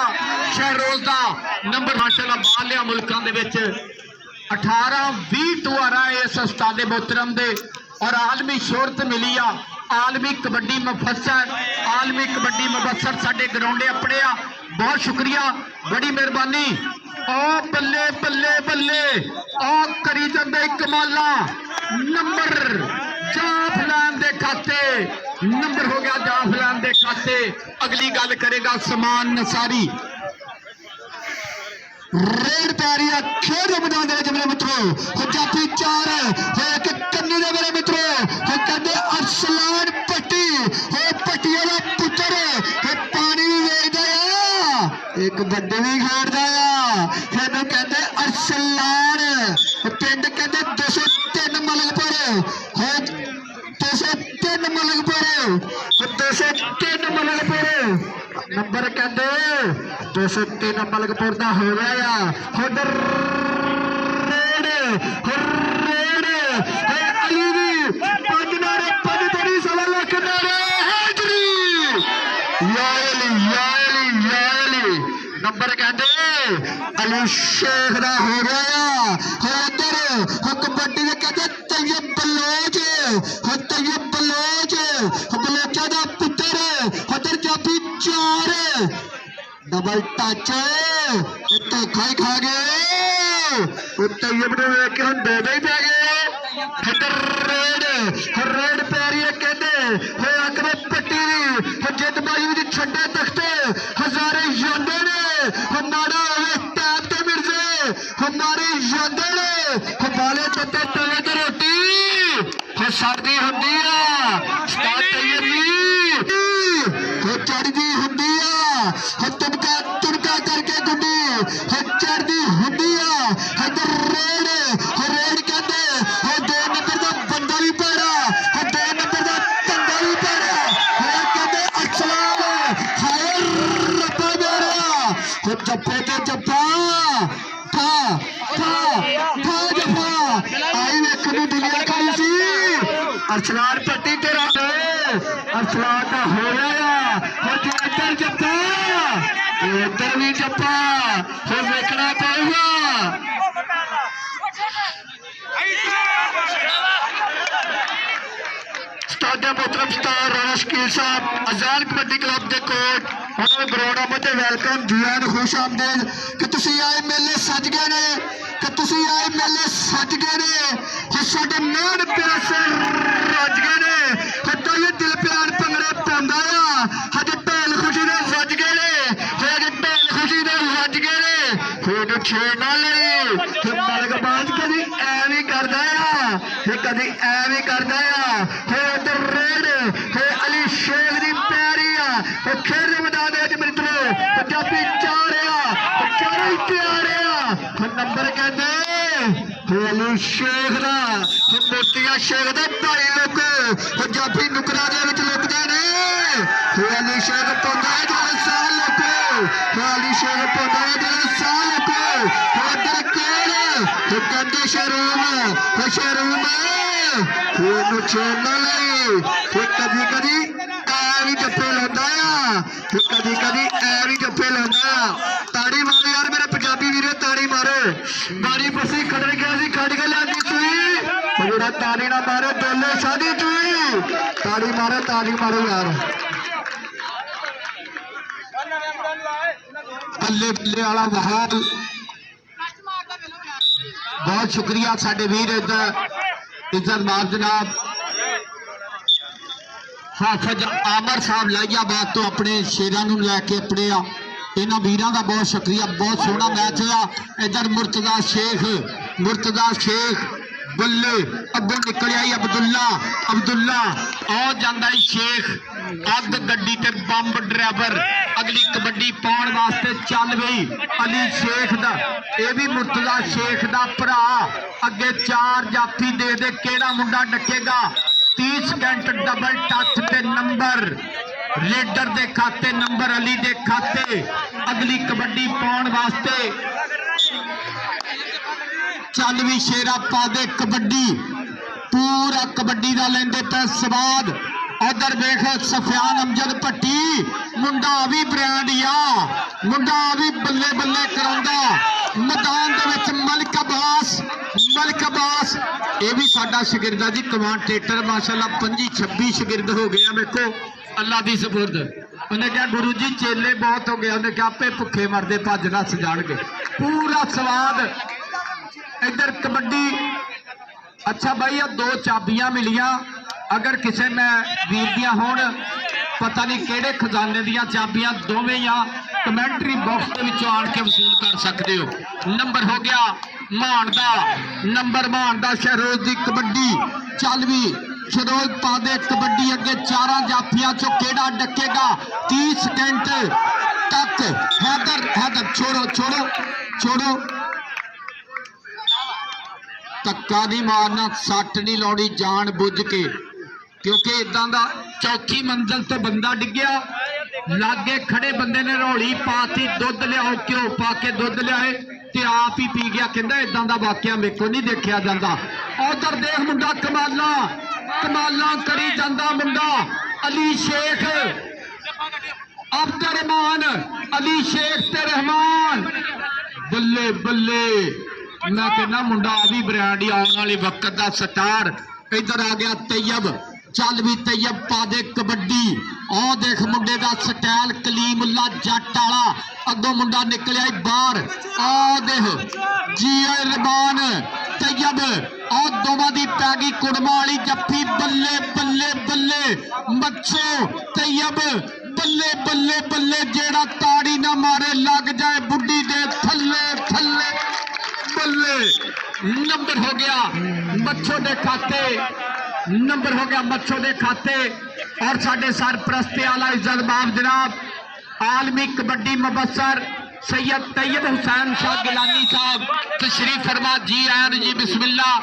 शहरोज दा नंबर माशाल्लाह बाहरले मुल्कां दे विच 18-20 टुआरा इस उस्ताद मोहतरम दे और आलमी शोहरत मिली आ आलमी कबड्डी मुबस्सर साडे ग्राउंडे अपने आ बहुत शुक्रिया बड़ी मेहरबानी ओ बल्ले बल्ले बल्ले ओ करी जांदे कमाला नंबर जाफलान दे खाते नंबर हो गया जाफलान दे खाते अगली गल करेगा समान नसारी रेड पैरिया खेड मैदान दे मेरे मित्रों जाफी 4 है एक कन्नी दे मेरे मित्रों कहते अरसलान पट्टी है पट्टी वाला पुत्र है पानी भी वेचदा आ एक बड्डे भी खेडदा आ इहनूं कहते अरसलान पिंड कहते 203 मलकपुर है 203 मलकपुर नंबर कहते 203 मलकपुर का हो गया उधर अली भी 5 नारे 5 तरी 1.5 लाख नारे हाजरी या अली नंबर कहते अली शेख का हो गया उधर कबड्डी के कहते तैयब बलोचा का पुत्र उधर जाफी 4 डबल टच धोखा ही खा गए तैयब ने वेख के हम 2 ही पै गए रेड पैरी कहते अकबर पट्टी दी जित बाजी दी छड्डे तख्ते हजारे जांदे ने हमारा टैप ते मिर्जे हमारे जांदे ने बाले चट्टे तवे ते रोटी सर्दी हुंदी आ चढ़दी हुंदी आ तुमका तुमका करके गुड्डी चढ़दी हुंदी आ इधर रेड कहते 2 नंबर का बंदा भी पैड़ा 2 नंबर का धंधा भी पैड़ा कहते अस्सलाम हाय रब्बा मेरा जप्पे के जप्पा था जप्पा आई वेखनी दुनिया खड़ी सी अरसलान पट्टी तेरा अरसलान का हो गया इधर जप्पा इधर भी जप्पा फिर देखना पड़ेगा मोहतरम स्टार राणा शकील साहब आजाद कबड्डी क्लब के कोच उन्होंने ग्राउंड मत वेलकम जी आन खुश आमदेद कि तुसी आए मेले सज गए ने कि तुसी आए मेले सज गए ने साडे नान प्यासे रज गए ने तो ये दिल प्यार भंगड़े पांदा आ हजे ढोल खुशी दे सज गए ने हजे ढोल खुशी दे सज गए ने फिर छेड़ना ले मलकबाज कभी ऐवी करदा आ कभी ऐवी करदा आ अली शेख दी प्यारी आ खेल दे मैदान में मित्रों पंजाबी चारों तैयार नंबर कहते अली शेख दा मोतिया शेख दे भाई लोग पंजाबी नुकरा दे विच लुकदे ने अली शेख पौंदा है जो साल लोग अली शेख पौंदा है जो साल लोग इधर केड़ कहते शरूम छोड़ना नहीं कभी कभी ऐवी जप्पे लाता कभी कभी ऐवी जप्पे लाता ताड़ी मारो यार मेरे पंजाबी वीरे ताड़ी मारो बारी बसी खड़ गया सी खड़ के लिया जोड़ा ताड़ी ना मारो दोले शादी ताड़ी मारो यार बल्ले बल्ले वाला माहौल बहुत शुक्रिया साडे वीर इज्जतमान जनाब हाफिज आमर साहब लाइयाबाद तो अपने शेरां नूं लैके अपने इन्हां वीरां दा बहुत शुक्रिया बहुत सोहना मैच होया इधर मुर्तजा शेख बल्ले अगों निकल आई अब्दुल्ला आ जांदा शेख अग गड्डी ते बंब ड्राइवर अगली कबड्डी पाउण वास्ते चल गई अली शेख दा ये भी मुर्तजा शेख दा भरा अगे 4 जाफी दे केड़ा मुंडा डकेगा 30 सेकंड डबल टच ते नंबर रेडर दे खाते नंबर अली दे खाते अगली कबड्डी पाउण वास्ते चल भी शेरा पा दे कबड्डी पूरा कबड्डी का लेंदे पे स्वाद उधर देख सफियान अमजद भट्टी मुंडा भी ब्रांड मुंडा भी बल्ले बल्ले करांदा मैदान दे विच मलिक अब्बास ये भी साडा शागिर्द जी कमांडेटर माशाअल्लाह 25-26 शागिर्द हो गए देखो अल्लाह दी सुपुर्द उन्हें कहा गुरु जी चेले बहुत हो गए उन्हें कहा आपे भुखे मरदे भज नस जाणगे पूरा स्वाद इधर कबड्डी अच्छा भाई 2 चाबियां मिलियां अगर किसी में वीर दियां होण पता नहीं केड़े खजाने दियां चाबियां दोवें या कमेंटरी बॉक्स के विचों आण के वसूल कर सकते हो नंबर हो गया मान दा शहरोज दी कबड्डी चल भी शहरोज पा दे कबड्डी अगे 4 जाफियां चो केड़ा डकेगा 30 सेकंड तक हैदर छोड़ो धक्का नहीं मारना सट नहीं लाउनी जान बुझ के क्योंकि इदां दा चौथी मंजिल तो बंदा डिग्या लागे खड़े बंदे ने रौली पाती दुध लियाओ घ्यो पा के दुध लियाए ते आप ही पी गया कहंदा इदां दा वाकया मेरे को नहीं देखा जाता उधर देख मुंडा कमाला करी जांदा मुंडा अली शेख अब्दुर्रहमान अली शेख ते रहमान बल्ले बल्ले मैं कहना मुंडा भी ब्रांड आने वाले वक्त का स्टार इधर आ गया तैयब चल भी तैयब पा दे कबड्डी आ देख मुंडे का स्टाइल कलीमुल्ला जट आला अगों मुंडा निकलिया बाहर आ देख जी रहमान तैयब और दोवां दी पै गई कुड़मा वाली जफ्फी बल्ले बल्ले बल्ले मच्छो तैयब बल्ले बल्ले बल्ले जेड़ा ताड़ी ना मारे लग जाए बुड्ढी दे थल्ले थल्ले बल्ले नंबर हो गया मच्छो दे खाते नंबर हो गया मच्छो दे खाते और साडे सरप्रस्ती आला इज्जत बाब जनाब आलमी कबड्डी मुबस्सर सैयद तैयब हुसैन शाह गिलानी साहब तशरीफ फरमा जी आयन जी बिस्मिल्लाह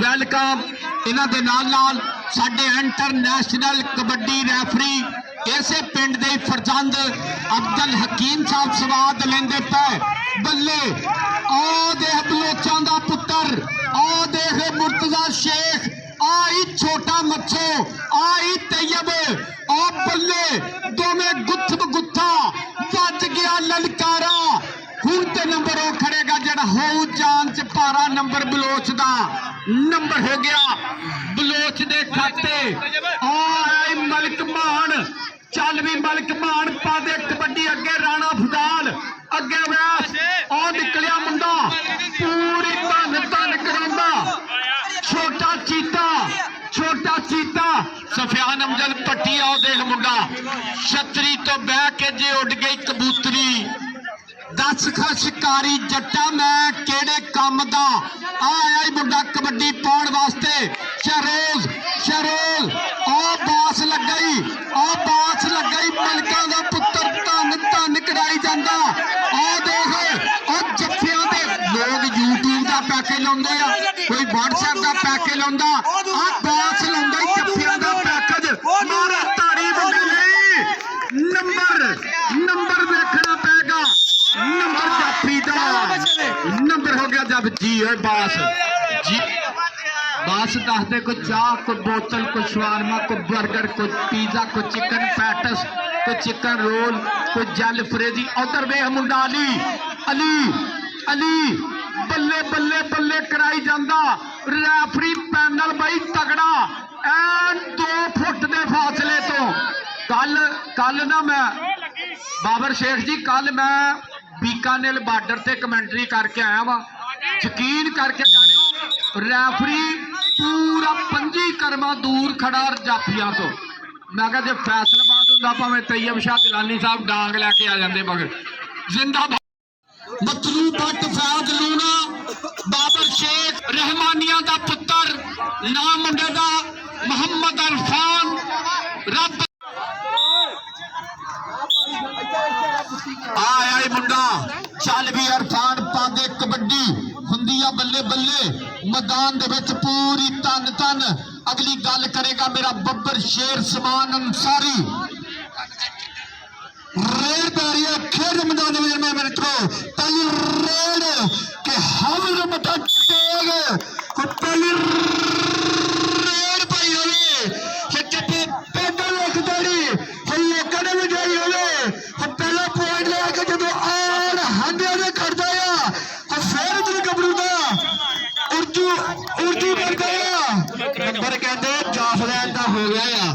वेलकम इन्हां दे नाल नाल साडे इंटरनेशनल कबड्डी रैफरी इसे पिंड दे फरजंद अब्दुल हकीम साहब स्वाद लेंदे पे बल्ले ओ देख बलोचां दा पुत्तर ओ देख मुर्तजा शेख आई छोटा मच्छो आई तैयब ओ बल्ले दोवें गुत्थ गुत्था बच गया ललकारा हुण ते नंबर ओ खड़ेगा जड़ा होऊ जान च पारा नंबर बलोच दा नंबर हो गया बलोच दे खाते ओ आई मलिक मान चल भी मलिक मान पा दे कबड्डी अगे राणा फुदाल अगे वैस ओ निकलिया मुंडा पूरी धन धन करांदा छोटा चीता सफियान अमजद पट्टिया ओ देख मुंडा छतरी तो बह के जे उड़ गई कबूतरी दस खा शिकारी जट्टा मैं केड़े काम दा आया ही मुंडा कबड्डी पाउण वास्ते शहरोज ओ बास लग गई मलका दा पुत्तर धन धन कराई जांदा ओ देख ओ जफ्फियां दे लोग यूट्यूब दा पैके लाउंदे आ कोई व्हाट्सएप दा पैके लाउंदा आ बास लाउंदा जफ्फियां दा पैकेज मारा ताड़ी बंदे नहीं नंबर देखना पैगा नंबर जाफी दा नंबर हो गया जब जी है बास जी बास दस दे कोई चाह कोई बोतल कोई शवारमा कोई बर्गर कोई पिज्जा कोई चिकन पैटस कोई चिकन रोल कोई जल फ्रेजी उधर वे मुंडा अली बल्ले बल्ले बल्ले कराई जांदा रैफरी पैनल बई तगड़ा एन 2 फुट दे फासले तो कल ना मैं बाबर शेख जी कल मैं बीकानेर बार्डर से कमेंटरी करके आया वा यकीन करके जानियो रैफरी पूरा 5 करमा दूर खड़ा जाफिया तो मैं कहा जो फैसलाबाद होंदा भावें तैयब शाह गिलानी साहब डांग लैके आ जाते मगर जिंदाबाद मतलू भट्ट फैज लूना बाबर शेख रहमानिया दा पुत्तर नाम मुंडे दा मोहम्मद अरफान रब आया मुंडा चल भी अरफान पादे कबड्डी हुंदी आ बल्ले बल्ले मैदान दे विच पूरी तन तन अगली गल करेगा मेरा बब्बर शेर समान अंसारी रेड पैरिया खेल मैदान में मेरे तो पहली रेड के हमर मटा टेग पहली रेड पाई होवे ये चट्टे पेडल लिख देड़ी हम लोगों ने भी जाई होवे हम पहला पॉइंट लेके जदों आन हंडे ने करदा आ तो फिर इधर गबरू दा उर्दू करदा आ नंबर कहंदे जाफलैंड दा हो गया आ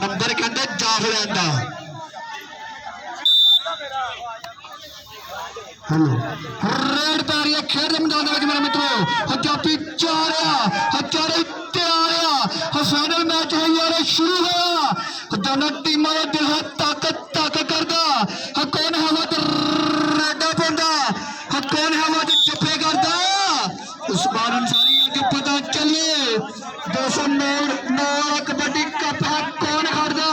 नंबर कहंदे जाफलैंड दा हेलो रेड पैरिया खेल मैदान में मेरे मित्रों जाफी चारिया तैयार फाइनल मैच है यार शुरू होया दोनों टीमां दा दिल है ताकत करदा कौन हवा ते रेडा पांदा कौन हवा ते जफे करदा उस्मान अंसारी अगे पता चले 209 कबड्डी कप है कौन करदा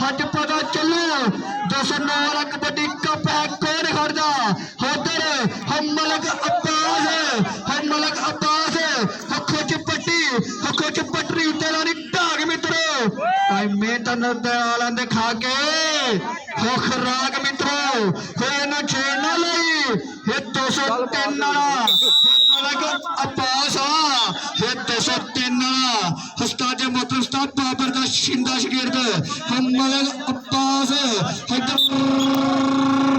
हज पता चलो 209 कबड्डी कप है कौन करदा उधर हम मलक अब्बास खोच पटरी तेरा ढाग मित्रों मैं तन खा के खुराक मित्रों ना छेड़ना लई ये 203 मलक अब्बास ये 203 उस्ताद मोहतरम उस्ताद बाबर दा शिंदा शगिर्द हम मलक अब्बास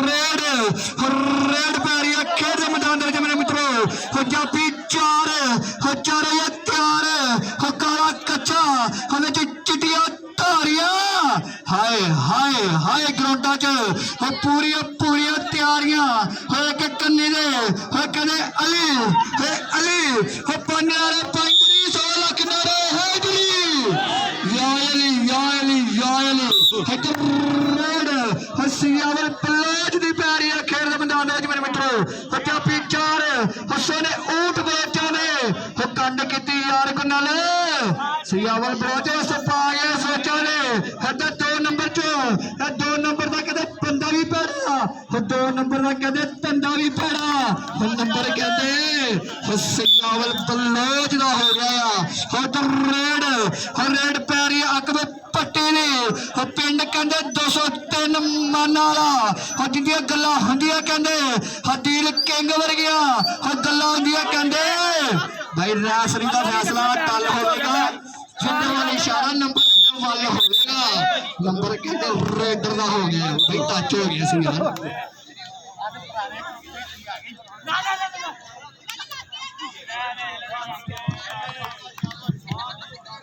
रेड पैरिया खेल मैदान मेरे मित्रों जाफी चार तैयार काला कच्चा हमें चिटिया धारिया हाय हाय हाय ग्राउंडा च हो पूरिया पूरिया तैयारियां हो के कन्नी दे हो कदे अली हो अली हो पाने वाले 35 लाख नारे हैदरी या अली रेड हसियावल प्लेज दी पैरी खेल दे मैदान विच मेरे मित्रों हत्या पिचार हसने ऊंट बेचा ने हो कंड कीती यार को नाल सियावल बलोचे उस पाए सोचा ने हद 2 नंबर च 2 नंबर दा कदे बंदा भी पैड़ा 2 नंबर दा कदे तंदा भी पैड़ा नंबर कहते सियावल बलोच दा हो गया हद रेड पैरी अकबे पट्टी ने पिंड कहते 203 मन वाला जिंदियां गल्लां हुंदियां कहते दिल किंग वर्गिया गल्लां हुंदियां कहते भाई रैसलिंग का फैसला टल होगा जिंदे वाल इशारा नंबर वाल होगा नंबर कहते रेडर का हो गया भाई टच हो गया सी यार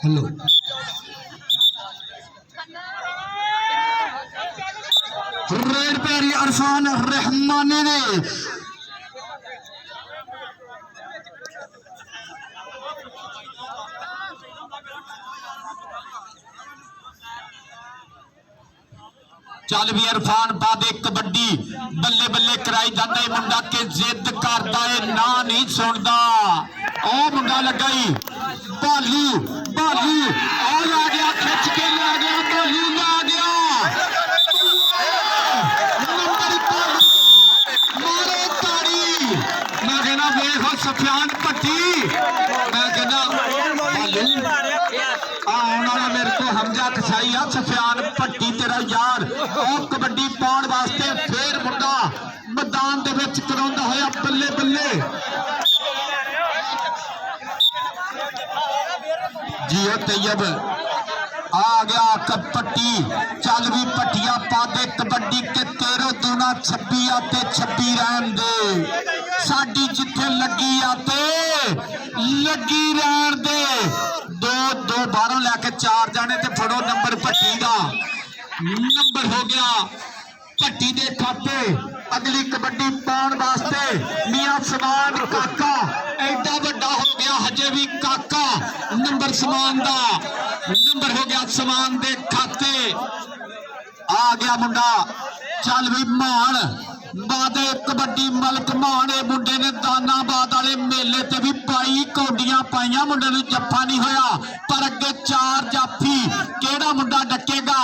हेलो रेड पैरी अरफान रहमानी ने चल भी इरफान बादे कबड्डी बल्ले बल्ले कराई जाता है मुंडा के जिद करता है ना नहीं सुनता ओ मुंडा लगा ही भालू भालू आ ला गया खिंच के ला गया भालू ला गया मारो ताड़ी मैं कहना वेख सफियान भट्टी मैं कहना भालू आने वाला मेरे को हमजा कसाई आ सफियान भट्टी तेरा यार और कबड्डी पाउण वास्ते फिर मुंडा मैदान दे विच कराउंदा होया बल्ले बल्ले जियो तैयब आ गया पट्टी चल भी पट्टिया पा दे कबड्डी के 13 दूना 26 आते 26 रहन दे साडी जिथे लगी आते लगी रहन दे दो बारों लैके 4 जाने ते फड़ो नंबर पट्टी का नंबर हो गया भट्टी दे खाते अगली कबड्डी पाउण वास्ते मियां समान काका एडा बड़ा हो गया हजे भी काका नंबर समान दा नंबर हो गया समान दे खाते आ गया मुंडा चल भी मान बादे कबड्डी मलक मान मुंडे ने दानाबाद वाले मेले ते भी पाई कौडियां पाइया मुंडे नूं जफ्फा नहीं होया पर अगे 4 जाफी केड़ा मुंडा डकेगा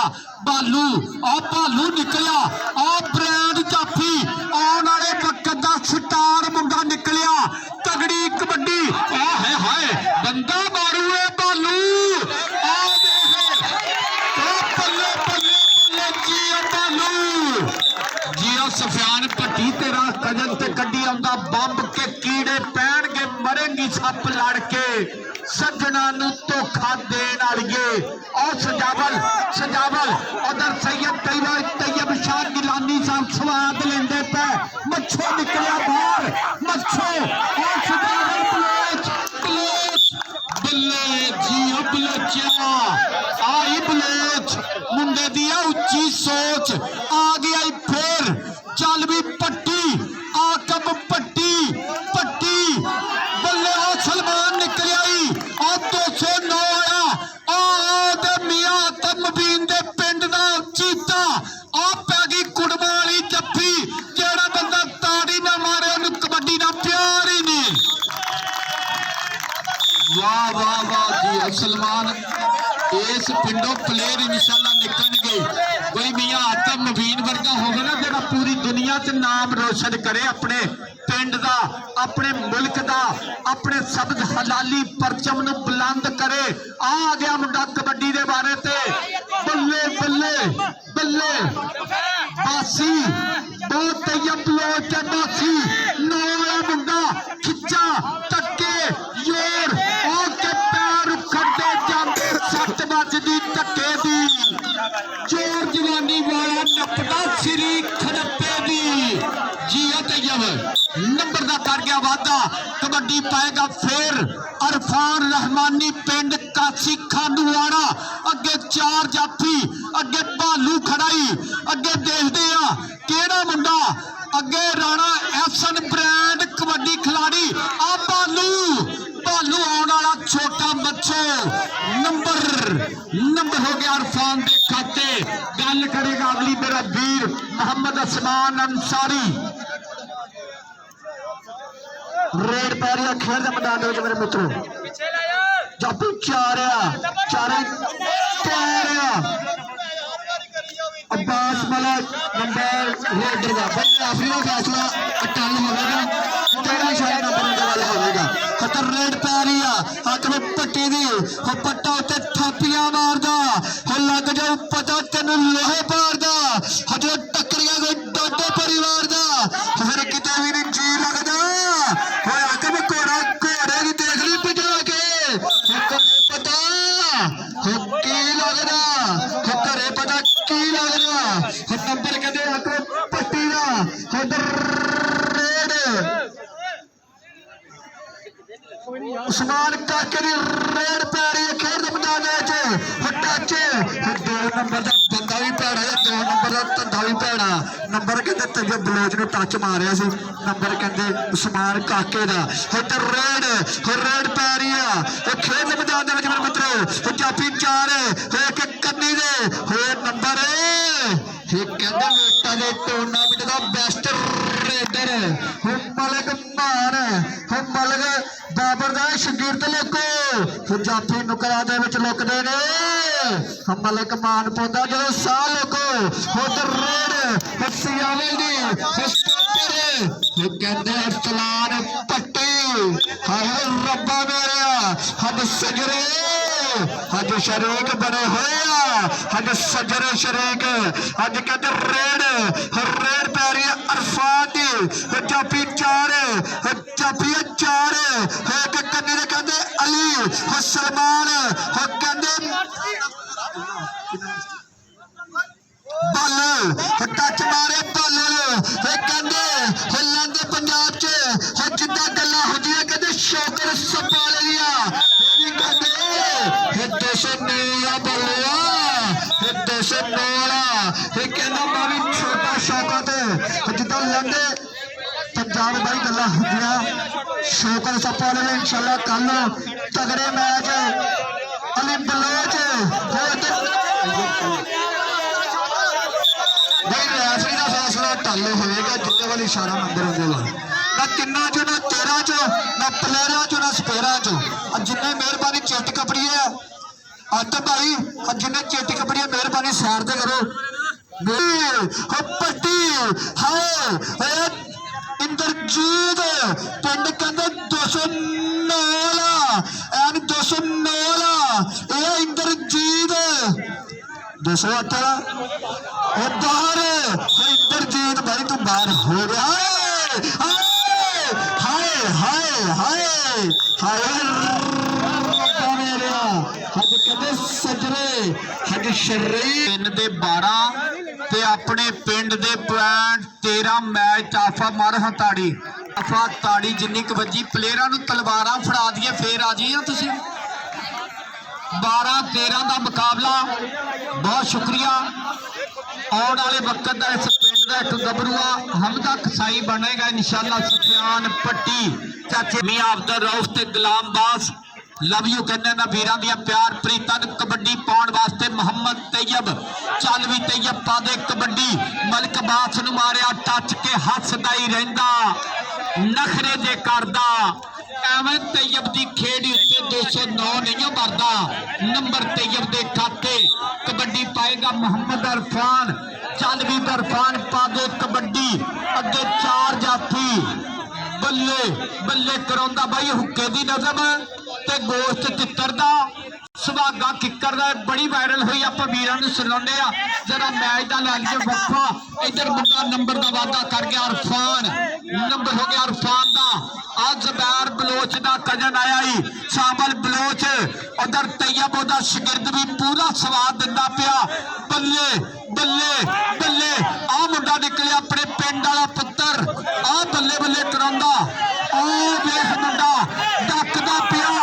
भालू भालू निकलिया ब्रांड जाफी आने वाले वक्त का स्टार मुंडा निकलिया तगड़ी कबड्डी है हाय बंदा मारू है भालू बल्ले बल्ले बल्ले जी भालू जियो सफियान भट्टी तेरा कजन ते कड्डी आंदा बंब के कीड़े पैणगे मरेंगी सप लड़ के सजना नू धोखा देण वालिए और सजावल उधर सैयद तैयब शाह गिलानी साहब स्वाद लेंदे पे मच्छो निकलिया बाहर मच्छो और सजावल बलोच बल्ले जियो बलोचिया आई बलोच मुंडे दिया उच्ची सोच आ गया फिर चल भी पट्टी आकब पट्टी बल्ले सलमान निकल आई और 209 आया मियां तमबीन दे पिंड दा चीता आ पै गई कुड़मा वाली जफ्फी जेड़ा बंदा ताड़ी ना मारे उन्हें कबड्डी ना प्यार ही नहीं वाह वाह वाह जी सलमान इस पिंडों प्लेयर इंशाल्लाह निकलणगे कोई मियां आतम मुबीन वर्गा होगा ना जेड़ा पूरी दुनिया च नाम रोशन करे अपने पिंड दा अपने मुल्क दा अपने सबद हलाली परचम नूं बुलंद करे आ गया मुंडा कबड्डी दे बारे ते बल्ले बल्ले बल्ले बासी बहुत तैयब लोग के बासी नौवा मुंडा खिच्चा टक्के योर के पैर खड्डे जाते सट बजदी धक्के दी चोर जवानी वाला नपदा सिरी खड़प्पे दी जिया तैयब नंबर का कर गया वादा कबड्डी पाएगा फिर अरफान रहमानी पिंड कासी खांडूवाड़ा अगे 4 जाफी अगे भालू खड़ा आई अगे देखते हैं केड़ा मुंडा अगे राणा एहसन ब्रांड कबड्डी खिलाड़ी आ भालू आने वाला छोटा बच्चो नंबर हो गया इरफान के खाते गल करेगा अगली मेरा वीर मोहम्मद उस्मान अंसारी रेड पैरिया खेल के मैदान में मेरे मित्रों जब चारे अब्बास मलिक नंबर रेडर का भाई आखिरी का फैसला टन होगा 13 शायद नंबर होगा खतर रेड पैरिया हक में पट्टी दी पट्टा उत्ते थापियां मारदा हो लग जाओ पता तेन लोहे पारदा हजे टक्करिया कोई डोडे परिवार दा फिर किते भी नहीं जी लगदा हो हक में घोड़े की देख ली पिटा के पता हो की लगदा हो घरे पता की लगदा हो नंबर कहते हक पट्टी दा रेड उस्मान काके दी रेड पै रही है खेल के मैदान टच 2 नंबर का बंदा भी भैड़ा 2 नंबर का धंधा भी भैड़ा नंबर कहते तैयब बलोच ने टच मारिया सी नंबर कहते उस्मान काके दा रेड पै रही है खेल के मैदान मेरे मित्रों जाफी 4 एक कन्नी दे नंबर कहते वेटा के टूर्नामेंट का बेस्ट रेडर मलिक मान मलिक बाबर का शगिर्द लोगो जाफी नुकरा दे विच लुकदे ने मलिक मान पौंदा जो सा लोगो उधर रेड सियावे दी कहते अरसलान पट्टी हाय रब्बा मेरा हद सजरे हज शरीक बने हुए हज सजरे शरीक हज कहते रेड पै रही है अरफान दी जाफी 4 एक कन्नी दे कहते अली सलमान कहते बालू टच मारे बालू कहते लांदे पंजाब च जिद्दां गल्लां होंदियां कहते शौकर सप्पा ले लिया कहते 209 बालूआ 209 कहना मैं भी छोटा शौकत जिद्दां लांदे पंजाब भाई गल्लां होंदियां शौकर सप्पा ले इंशाल्लाह कल तगड़े मैच अली बलोच रेफरी का फैसला टल होगा जिंदे वाली इशारा नंबर होंगे ना तिना चो ना 13 चो ना प्लेयरा चो ना स्पेयरा चो जिन्हें मेहरबानी चिट्ट कपड़ी है अत भाई जिन्हें चिट्ट कपड़ी है मेहरबानी सैर ते करो पट्टी हाय इंद्रजीत पिंड कहते 209 इंद्रजीत 208 बाहर इंद्रजीत भाई तू बाहर हो गया हाय हज कहते सजरे हज शरीर दे 12 ते अपने पिंड दे पॉइंट 13 मैच आफा मार ताड़ी आफा ताड़ी जिन्नी क वजी प्लेयरां नूं तलवारां फड़ा दिए फिर आ जी 12-13 का मुकाबला बहुत शुक्रिया आने वाले वक्त का इस पिंड का एक गबरूआ हमदा कसाई बनेगा इंशाअल्लाह सुफियान पट्टी चाचे मियां अब्दुल रऊफ ते गुलाम बास लव यू कहने ना वीरां दियां प्यार प्रीतां कबड्डी पाउण वास्ते मोहम्मद तैयब चल भी तैयब पा दे कबड्डी मलिक बास नूं मारिया टच के हसदा ही रहिंदा नखरे जे करदा एवं तैयब की खेड उत्ते 209 नहीं मरदा नंबर तैयब के खाते कबड्डी पाएगा मोहम्मद इरफान चल भी इरफान पा दे कबड्डी अगे 4 जाफी बल्ले बल्ले कराउंदा भाई हुक्के दी नज़म ते गोश्त तितर दा सुहागा किकर दा बड़ी वायरल हुई आप वीरां नूं सुणाउने आ जरा मैच दा लै लईए वक्फा इधर मुंडा नंबर दा वादा कर गया इरफान नंबर हो गया इरफान दा आज ज़ुबैर बलोच दा कजन आया ही शामिल बलोच उधर तैयब ओदा शिगिर्द भी पूरा स्वाद दिंदा पिया बल्ले बल्ले बल्ले आ मुंडा निकलिया अपने पिंड वाला पुत्तर आ बल्ले बल्ले करांदा आ वेख मुंडा डकदा पिया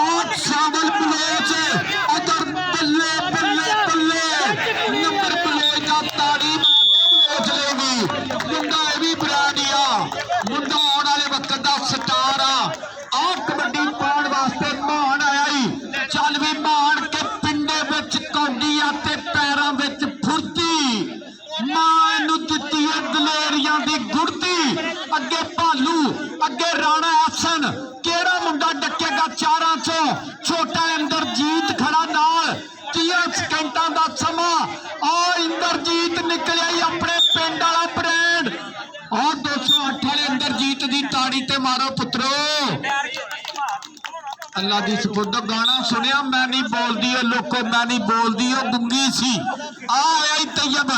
आ शामिल बलोच उधर बल्ले बल्ले बल्ले नंबर बलोच दा अगे भालू अगे राणा हसन केड़ा मुंडा डकेगा चारां चों छोटा इंद्रजीत खड़ा नाल 30 सेकंडां दा समा और इंद्रजीत निकलिया ही अपने पिंड वाला ब्रांड और 208 वाले इंद्रजीत दी ताड़ी ते मारो पुत्रो अल्लाह दी सपुर्द गाना सुनिया मैं नहीं बोलदी लोको मैं नहीं बोलदी गुंगी सी आया ही तैयब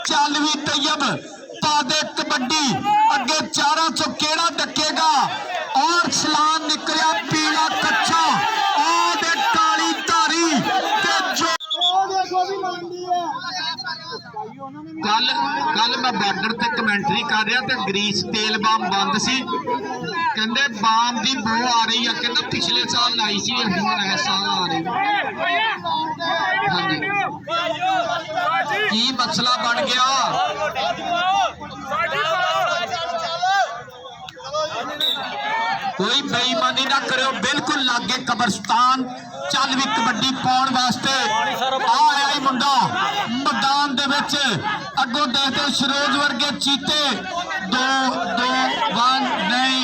चल भी तैयब पा दे कबड्डी अगे चारां चो केड़ा डकेगा और सलाम निकलिया पीला कच्चा और काली धारी ते जो कल मैं बॉर्डर ते कमेंटरी कर रहा ते ग्रीस तेल बाम बंद सी कहंदे बाम दी बो आ रही है कहंदा पिछले साल लाई सी हुण इस साल आ रही हाँ जी की मसला बन गया कोई बेईमानी ना करो बिल्कुल लागे कब्रस्तान चल भी कबड्डी पाउण वास्ते आया ही मुंडा मैदान दे विच अगों देखते सरोज वर्गे चीते 2 2 1 नहीं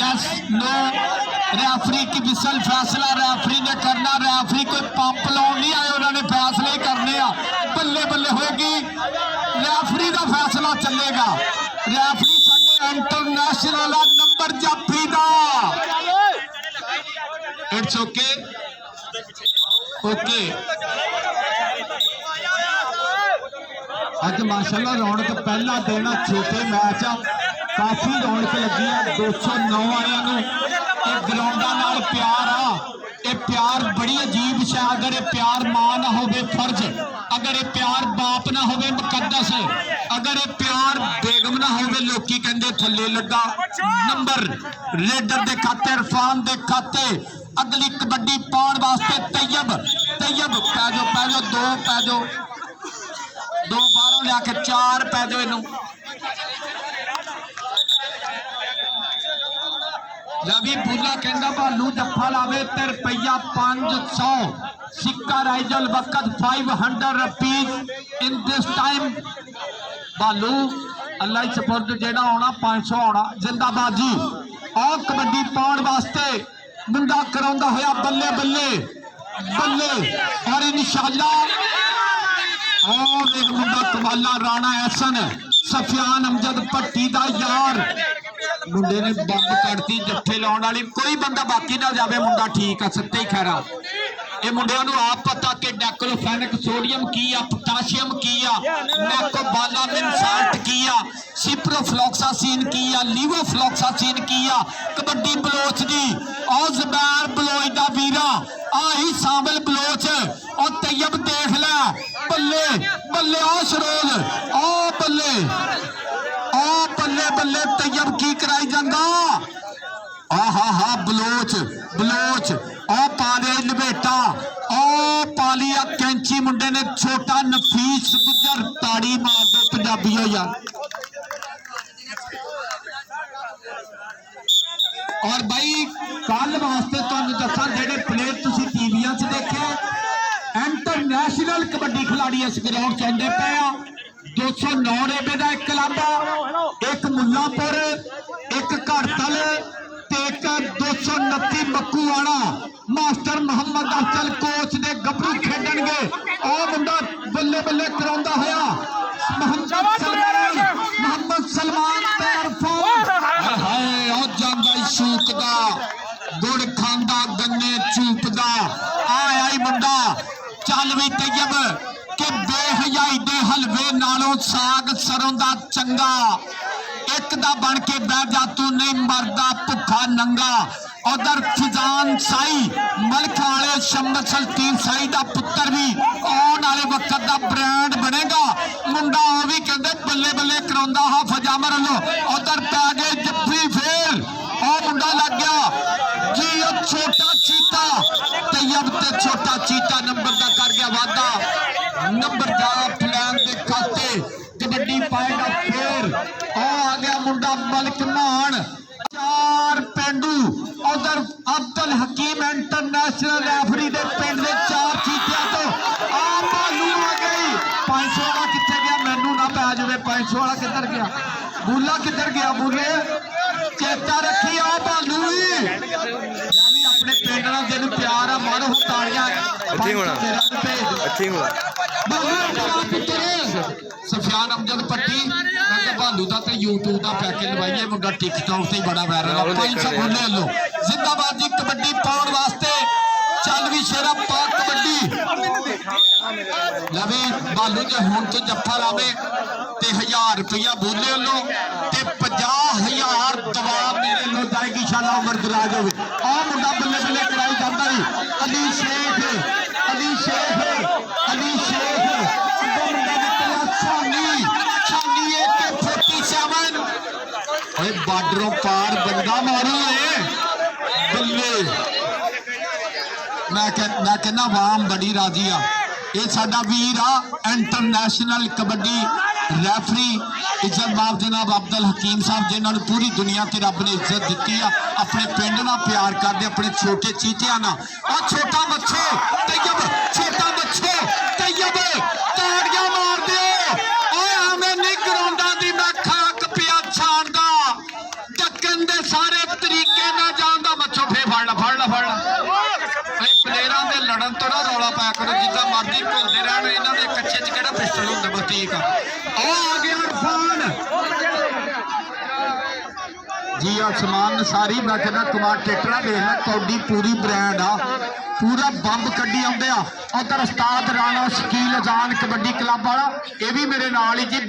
यस नो रेफरी की विसल फैसला रेफरी ने करना रेफरी कोई पंप लाउण नहीं आए उन्होंने फैसले करने बल्ले बल्ले होगी रेफरी का फैसला चलेगा रेफरी साडे इंटरनेशनल नंबर जाफी दा इट्स ओके ओके अज माशाल्लाह रौनक पहला दिन छोटे मैच काफी रौनक लगी है 209 वालों ग्राउंडा नाल प्यार ये प्यार बड़ी अजीब शे अगर ये प्यार मां ना होवे फर्ज अगर ये प्यार बाप ना होवे मुकद्दस अगर ये प्यार बेगम ना होवे लोकी कहंदे थल्ले लगा नंबर रेडर दे खाते इरफान दे खाते अगली कबड्डी पाउण वास्ते तैयब तैयब पै जाओ 2 पै जाओ 2 बाहरों लिया के 4 पै जाओ इनू रवि बुला कहंदा भालू डफा लावे ते रुपया 500 सिक्का राइजल वक्त 500 रुपीज इन दिस टाइम भालू अल्लाह सपुर्द जेड़ा आना 500 आना जिंदाबाद जी और कबड्डी पाउण वास्ते मुंडा कराउंदा होया बल्ले बल्ले बल्ले और इंशाअल्लाह और एक मुंडा कमाला राणा हसन सफियान अमजद भट्टी दा यार मुंडे ने बंब कटती जत्थे लाउण वाली कोई बंदा बाकी ना जावे मुंडा ठीक है सत्ते ही खैरा ये मुंडिया नूं आप पता कि डेक्लोफेनिक सोडियम की आ पोटाशियम की आ मैकोबालामिन साल्ट की आ सिप्रोफ्लॉक्सासिन की आ लीवोफ्लॉक्सासिन की आ कबड्डी बलोच दी और जुबैर बलोच दा वीरा आही सामल बलोच और तैयब देख लै बल्ले बल्ले आ सरोज आ बल्ले बल्ले बल्ले तैयब की कराई जांदा आहा हा बलोच बलोच आ पाले लपेटा आ पालिया कैंची मुंडे ने छोटा नफीस गुजर ताड़ी मार दो पंजाबियों यार और भाई कल वास्ते तुहानू दसा जेडे प्लेयर तुसी टीवियां च देखे इंटरनेशनल कबड्डी खिलाड़ी इस ग्राउंड च आंदे पे आ 209 रेबे का एक क्लब एक मुल्लापुर एक घड़तल एक 229 मक्कूवाड़ा मास्टर मोहम्मद अफजल कोच ने गबरू खेडणगे और मुंडा बल्ले बल्ले कराउंदा होया मोहम्मद सलमान ते इरफान हाय और जांदा शूकदा गुड़ खांदा गन्ने चूपदा आया ही मुंडा चल भी तैयब के बेहयाई दे हलवे नालों साग सरों दा चंगा एक दा बन के बह जा तू नहीं मरदा भुखा नंगा उधर फिजान साई मलक वाले शम्मद सल्तीन साई दा पुत्र भी आने वाले वक्त दा ब्रांड बनेगा मुंडा वो भी कहते बल्ले बल्ले कराउंदा हा फजामर लो उधर पै गए जफ्फी फेल और मुंडा लग गया जी छोटा चीता तैयब ते छोटा चीता नंबर दा कर गया वादा नंबर जा प्लान दे खाते कबड्डी पाएगा फिर आ गया मुंडा मलिक मान 4 पेंडू उधर अब्दुल हकीम इंटरनेशनल रेफरी दे पिंड दे 4 चीतियां तो आ भालू आ गई 500 वाला किथे गया मैनू ना पै जावे 500 वाला किधर गया ਬੂਲਾ ਕਿੱਧਰ ਗਿਆ ਬੂਲੇ ਚੇਤਾ ਰੱਖੀ ਆ ਭਾਲੂ ਵੀ ਲੈ ਵੀ ਆਪਣੇ ਪਿੰਡ ਨਾਲ ਜਿਹਨੂੰ ਪਿਆਰ ਆ ਮਾਰੋ ਹੁਣ ਤਾੜੀਆਂ ਇੱਥੇ ਹੋਣਾ। ਇੱਥੇ ਹੋਣਾ ਸਫਿਆਨ ਅਮਜਦ ਪੱਟੀ ਮੈਂ ਕਿਹਾ ਭਾਲੂ ਦਾ ਤੇ YouTube ਦਾ ਪੈਕੇਜ ਲਵਾਈਏ ਮੁੰਡਾ TikTok ਤੇ ਹੀ ਬੜਾ ਵਾਇਰਲ ਆ 500 ਬੋਲੇ ਲੋ ਜ਼ਿੰਦਾਬਾਦ ਜੀ ਕਬੱਡੀ ਪਾਉਣ ਵਾਸਤੇ ਚੱਲ ਵੀ ਸ਼ੇਰਾ ਪਾ ਕਬੱਡੀ ਲੈ ਵੀ ਭਾਲੂ ਜੇ ਹੁਣ ਤੋਂ ਜੱਫਾ ਲਾਵੇ ਤੇ 1000 ਰੁਪਇਆ ਬੋਲੇ ਲੋ ਤੇ 50,000 ਦਵਾ ਮੇਰੇ ਲੋ ਜਾਏਗੀ ਇਨਸ਼ਾਅੱਲਾ ਉਮਰ ਦਰਾਜ ਹੋਵੇ ਆ ਮੁੰਡਾ ਬੱਲੇ ਬੱਲੇ ਕਰਾਈ ਜਾਂਦਾ ਹੀ ਅਲੀ ਸ਼ੇਖ ਅੱਗੋਂ ਮੁੰਡਾ ਨਿਕਲਿਆ ਛਾਨੀ AK-47 ਓਏ ਬਾਰਡਰੋਂ ਪਾਰ ਬੰਦਾ ਮਾਰੂ ਏ ਬੱਲੇ ਮੈਂ ਕਹਿੰਦਾ ਵਾਮ ਬੜੀ ਰਾਜੀ ਆ ਇਹ ਸਾਡਾ ਵੀਰ ਆ ਇੰਟਰਨੈਸ਼ਨਲ ਕਬੱਡੀ ਰੈਫਰੀ ਇੱਜ਼ਤ ਬਾਬ ਜਨਾਬ ਅਬਦੁਲ ਹਕੀਮ ਸਾਹਿਬ ਜਿਨ੍ਹਾਂ ਨੂੰ ਪੂਰੀ ਦੁਨੀਆ ਤੇ ਰੱਬ ਨੇ ਇੱਜ਼ਤ ਦਿੱਤੀ ਆ ਆਪਣੇ ਪਿੰਡ ਨਾਲ ਪਿਆਰ ਕਰਦੇ ਆਪਣੇ ਛੋਟੇ ਚੀਤਿਆਂ ਨਾਲ ਆ ਛੋਟਾ ਬੱਚੋ ਤੈਯਬ ਤਾੜੀਆਂ ਮਾਰ ਦਿਓ ਓਏ ਐਵੇਂ ਨਹੀਂ ਗਰਾਊਂਡਾਂ ਦੀ ਮੈਂ ਖਾਕ ਪਿਆ ਛਾਣਦਾ ਡੱਕਣ ਦੇ ਸਾਰੇ ਤਰੀਕੇ ਨਾਲ ਜਾਣਦਾ ਬੱਚੋ ਫੇਰ ਫੜ ਲਾ ਪਲੇਅਰਾਂ ਦੇ ਲੜਨ ਤੋਂ ਨਾ ਰੌਲਾ ਪਾਇਆ ਕਰੋ ਜਿੱਦਾਂ ਮਰਜ਼ੀ ਘੁੰਮਦੇ ਰਹਿਣ ਇਹਨਾਂ ਦੇ ਕੱਚੇ 'ਚ ਕਿਹੜਾ ਪਿਸਟਲ ਹੁੰਦਾ ਬਤੀਕ ਆ ਗਿਆ ਇਰਫਾਨ ਜੀ ਆਸਮਾਨ ਨਸਾਰੀ ਮੈਂ ਕਹਿੰਦਾ ਕਮਾਂਡੇਟਰਾਂ ਦੇਖ ਲੈ ਕੌਡੀ ਪੂਰੀ ਬ੍ਰਾਂਡ ਆ ਪੂਰਾ ਬੰਬ ਕੱਢੀ ਆਉਂਦੇ ਆ ਉਧਰ ਉਸਤਾਦ ਰਾਣਾ ਸ਼ਕੀਲ ਅਜ਼ਾਨ ਕਬੱਡੀ ਕਲੱਬ ਵਾਲਾ ਇਹ ਵੀ ਮੇਰੇ ਨਾਲ ਹੀ ਜੀ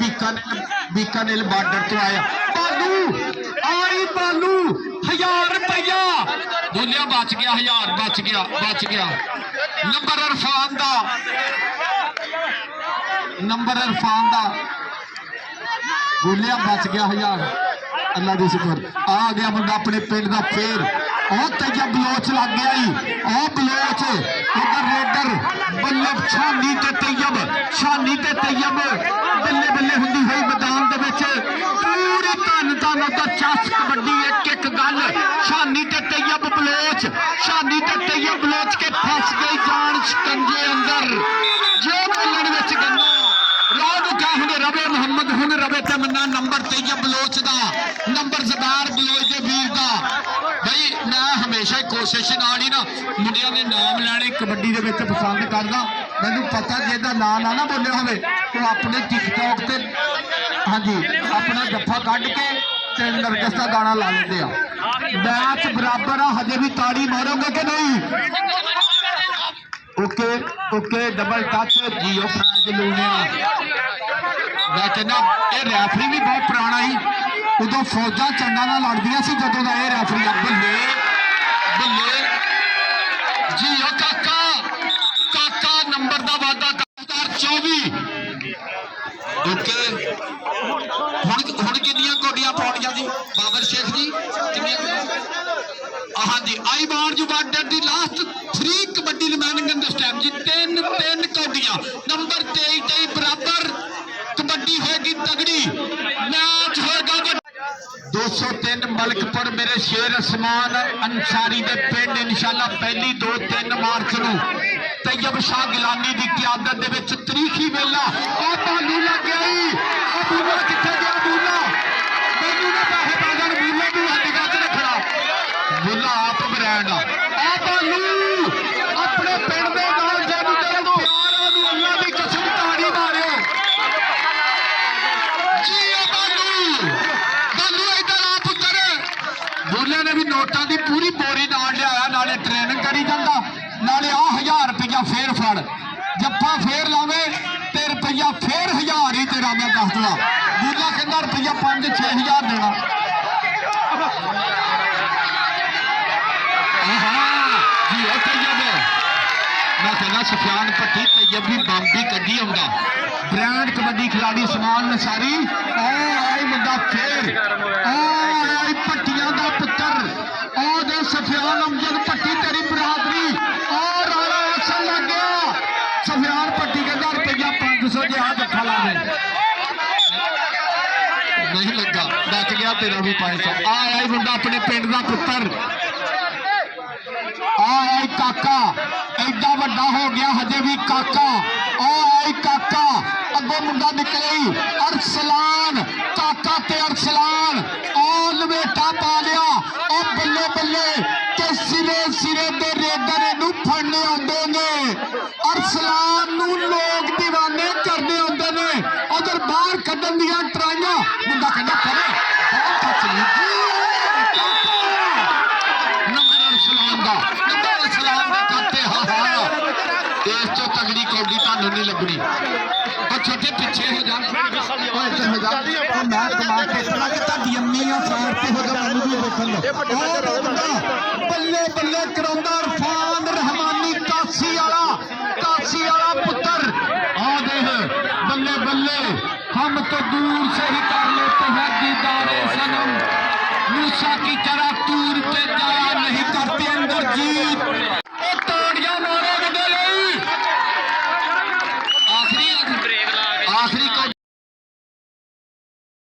ਬੀਕਾਨੇਰ ਬਾਰਡਰ ਤੋਂ ਆਇਆ ਬਾਲੂ 1000 ਰੁਪਇਆ ਦੁਨੀਆ ਬਚ ਗਿਆ 1000 ਬਚ ਗਿਆ ਨੰਬਰ ਇਰਫਾਨ ਦਾ ਬੋਲਿਆ ਬਚ ਗਿਆ 1000 ਅੱਲਾ ਦੀ ਸ਼ੁਕਰ ਆ ਗਿਆ ਮੁੰਡਾ ਆਪਣੇ ਪਿੰਡ ਦਾ ਫੇਰ ਉਹ ਤੈਯਬ ਬਲੋਚ ਲੱਗ ਗਿਆ ਹੀ ਉਹ ਬਲੋਚ ਉਧਰ ਰੇਡਰ ਬੱਲੇ ਛਾਨੀ ਤੇ ਤੈਯਬ ਬੱਲੇ ਹੁੰਦੀ ਹੋਈ ਮੈਦਾਨ ਦੇ ਵਿੱਚ ਪੂਰੀ ਧੰਨ ਉਧਰ ਚੱਸ ਕਬੱਡੀ ਇੱਕ ਗੱਲ ਛਾਨੀ ਤੇ ਤੈਯਬ ਬਲੋਚ ਕੇ ਫਸ ਗਈ ਜਾਨ ਸ਼ਿਕੰਜੇ ਅੰਦਰ ਜੋ ਬੋਲਣ ਵਿੱਚ ਗੰਨਾ ਰੋਡ ਉੱਠਾ ਹੁਣ ਰਵੇ ਮੁਹੰਮਦ ਹੁਣ ਰਵੇ ਤੇ ਮੰਨਾ ਨੰਬਰ ਤੈਯਬ ਬਲੋਚ ਦਾ ਨੰਬਰ ਜ਼ਬਾਰ ਬਲੋਚ ਦੇ ਵੀਰ ਦਾ ਬਈ ਮੈਂ ਹਮੇਸ਼ਾ ਹੀ ਕੋਸ਼ਿਸ਼ ਨਾਲ ਹੀ ਨਾ ਮੁੰਡਿਆਂ ਦੇ ਨਾਮ ਲੈਣੇ ਕਬੱਡੀ ਦੇ ਵਿੱਚ ਪਸੰਦ ਕਰਦਾ ਮੈਨੂੰ ਪਤਾ ਜੇ ਇਹਦਾ ਨਾਮ ਨਾ ਬੋਲਿਆ ਹੋਵੇ ਉਹ ਆਪਣੇ TikTok ਤੇ ਹਾਂਜੀ ਆਪਣਾ ਜੱਫਾ ਕੱਢ ਕੇ ਤੇ ਨਰਗਸ ਦਾ ਗਾਣਾ ਲਾ ਲੈਂਦੇ ਆ ਮੈਚ ਬਰਾਬਰ ਆ ਹਜੇ ਵੀ ਤਾੜੀ ਮਾਰੋਗੇ ਕਿ ਨਹੀਂ ਓਕੇ ਡਬਲ ਟੱਚ ਜੀਓ ਫਰਾਂਜ ਲੂਣਿਆ ਮੈਂ ਕਹਿੰਦਾ ਇਹ ਰੈਫਰੀ ਵੀ ਬਹੁਤ ਪੁਰਾਣਾ ਹੀ ਉਦੋਂ ਫੌਜਾਂ ਚੰਡਾ ਨਾਲ ਲੜਦੀਆਂ ਸੀ ਜਦੋਂ ਦਾ ਇਹ ਰੈਫਰੀ ਆ ਬੱਲੇ ਜੀਓ ਕਾਕਾ ਨੰਬਰ ਦਾ ਵਾਅਦਾ 2024 ਓਕੇ ਹੁਣ ਕਿੰਨੀਆਂ ਕੋਡੀਆਂ ਪਾਉਣੀਆਂ ਜੀ ਬਾਬਰ ਸ਼ੇਖ ਜੀ ਕਿੰਨੀਆਂ ਹਾਂਜੀ I want you border the last 3 kabaddi remaining in this time ਜੀ 3 ਕੋਡੀਆਂ ਨੰਬਰ 23 ਬਰਾਬਰ ਕਬੱਡੀ ਹੋਏਗੀ ਤਗੜੀ ਮੈਚ ਹੋਏਗਾ 203 ਮਲਕਪੁਰ ਮੇਰੇ ਸ਼ੇਰ ਅਸਮਾਨ ਅੰਸਾਰੀ ਦੇ ਪਿੰਡ ਇਨਸ਼ਾਅੱਲਾ ਪਹਿਲੀ 2-3 ਮਾਰਚ ਨੂੰ ਤੈਯਬ ਸ਼ਾਹ ਗਿਲਾਨੀ ਦੀ ਕਿਆਦਤ ਦੇ ਵਿੱਚ ਤਰੀਖੀ ਵੇਲਾ ਉਹ ਭਾਲੂ ਲੱਗ ਗਿਆ ਹੀ ਉਹ ਬੂਲਾ ਕਿੱਥੇ ਗਿਆ ਬੂਲਾ ਮੈਨੂੰ ਨਾ ਪੈਸੇ ਪਾ ਜਾਣ ਬੂਲੇ ਨੂੰ ਨਿਗਾਹ 'ਚ ਰੱਖਣਾ ਬੂਲਾ ਆਪ ਬ੍ਰਾਂਡ ਆ ਭਾਲੂ ਆਪਣੇ ਪਿੰਡ ਦੇ ਨਾਲ ਜਿਹਨੂੰ ਤੇਰਾ ਪਿਆਰ ਆ ਨੂੰ ਅੱਲਾ ਦੀ ਕਸਮ ਤਾੜੀ ਮਾਰਿਓ ਜੀ ਬਾਲੂ ਇੱਧਰ ਆ ਪੁੱਤਰ ਬੂਲੇ ਨੇ ਵੀ ਨੋਟਾਂ ਦੀ ਪੂਰੀ ਬੋਰੀ ਨਾਲ ਲਿਆਇਆ ਨਾਲੇ ਟ੍ਰੇਨਿੰਗ ਕਰੀ ਜਾਂਦਾ ਨਾਲੇ ਆ 1000 ਰੁਪਇਆ ਫੇਰ ਫੜ ਜੱਫਾ ਫੇਰ ਲਾਵੇ ਤੇ ਰੁਪਇਆ ਫੇਰ 1000 ਹੀ ਤੇਰਾ ਮੈਂ ਦੱਸ ਦਵਾ ਬੂਲਾ ਕਹਿੰਦਾ ਰੁਪਇਆ 5-6000 ਦੇਣਾ ਜੀ ਉਹ ਤੈਯਬ मैं कहना सफियान भट्टी तैयब भी बंबी कड्डी आउंदा ब्रांड कबड्डी खिलाड़ी समान नसारी आई मुंडा फेर आई भट्टियां दा पुत्तर ओ दे सफियान अमजद भट्टी तेरी बरादरी और राणा असल लग गया सफियान भट्टी कहंदा रुपया 500 जे आ जफ्फा ला दे नहीं लगा बच गया तेरा भी 500 आई मुंडा अपने पिंड दा पुत्तर आई काका एडा वड्डा हो गया हजे भी काका आई काका अगों मुंडा निकले अरसलान काका ते अरसलान और लवेटा पा लिया और बल्ले बल्ले ते सिरे सिरे दे रेडर नू फड़ने आंदे ने अरसलान नू लोग दीवाने करने आंदे ने उधर बाहर कड्ढन दियां ट्राइयां मुंडा कहंदा करे नंबर अरसलान दा करते हाँ हाँ इस तो तगड़ी कौडी तुहानू नहीं लगनी और छोटे पीछे हो जा इधर हो जा मैं कमा के इतना कि तुहाडी अम्मियां साइड ते हो जा मैनू भी देखण लो और बंदा बल्ले बल्ले करांदा इरफान रहमानी कासी वाला पुत्र आ देख बल्ले बल्ले हम तो दूर से ही कर लेते हैं दीदारे सनम मूसा की तरह दूर पे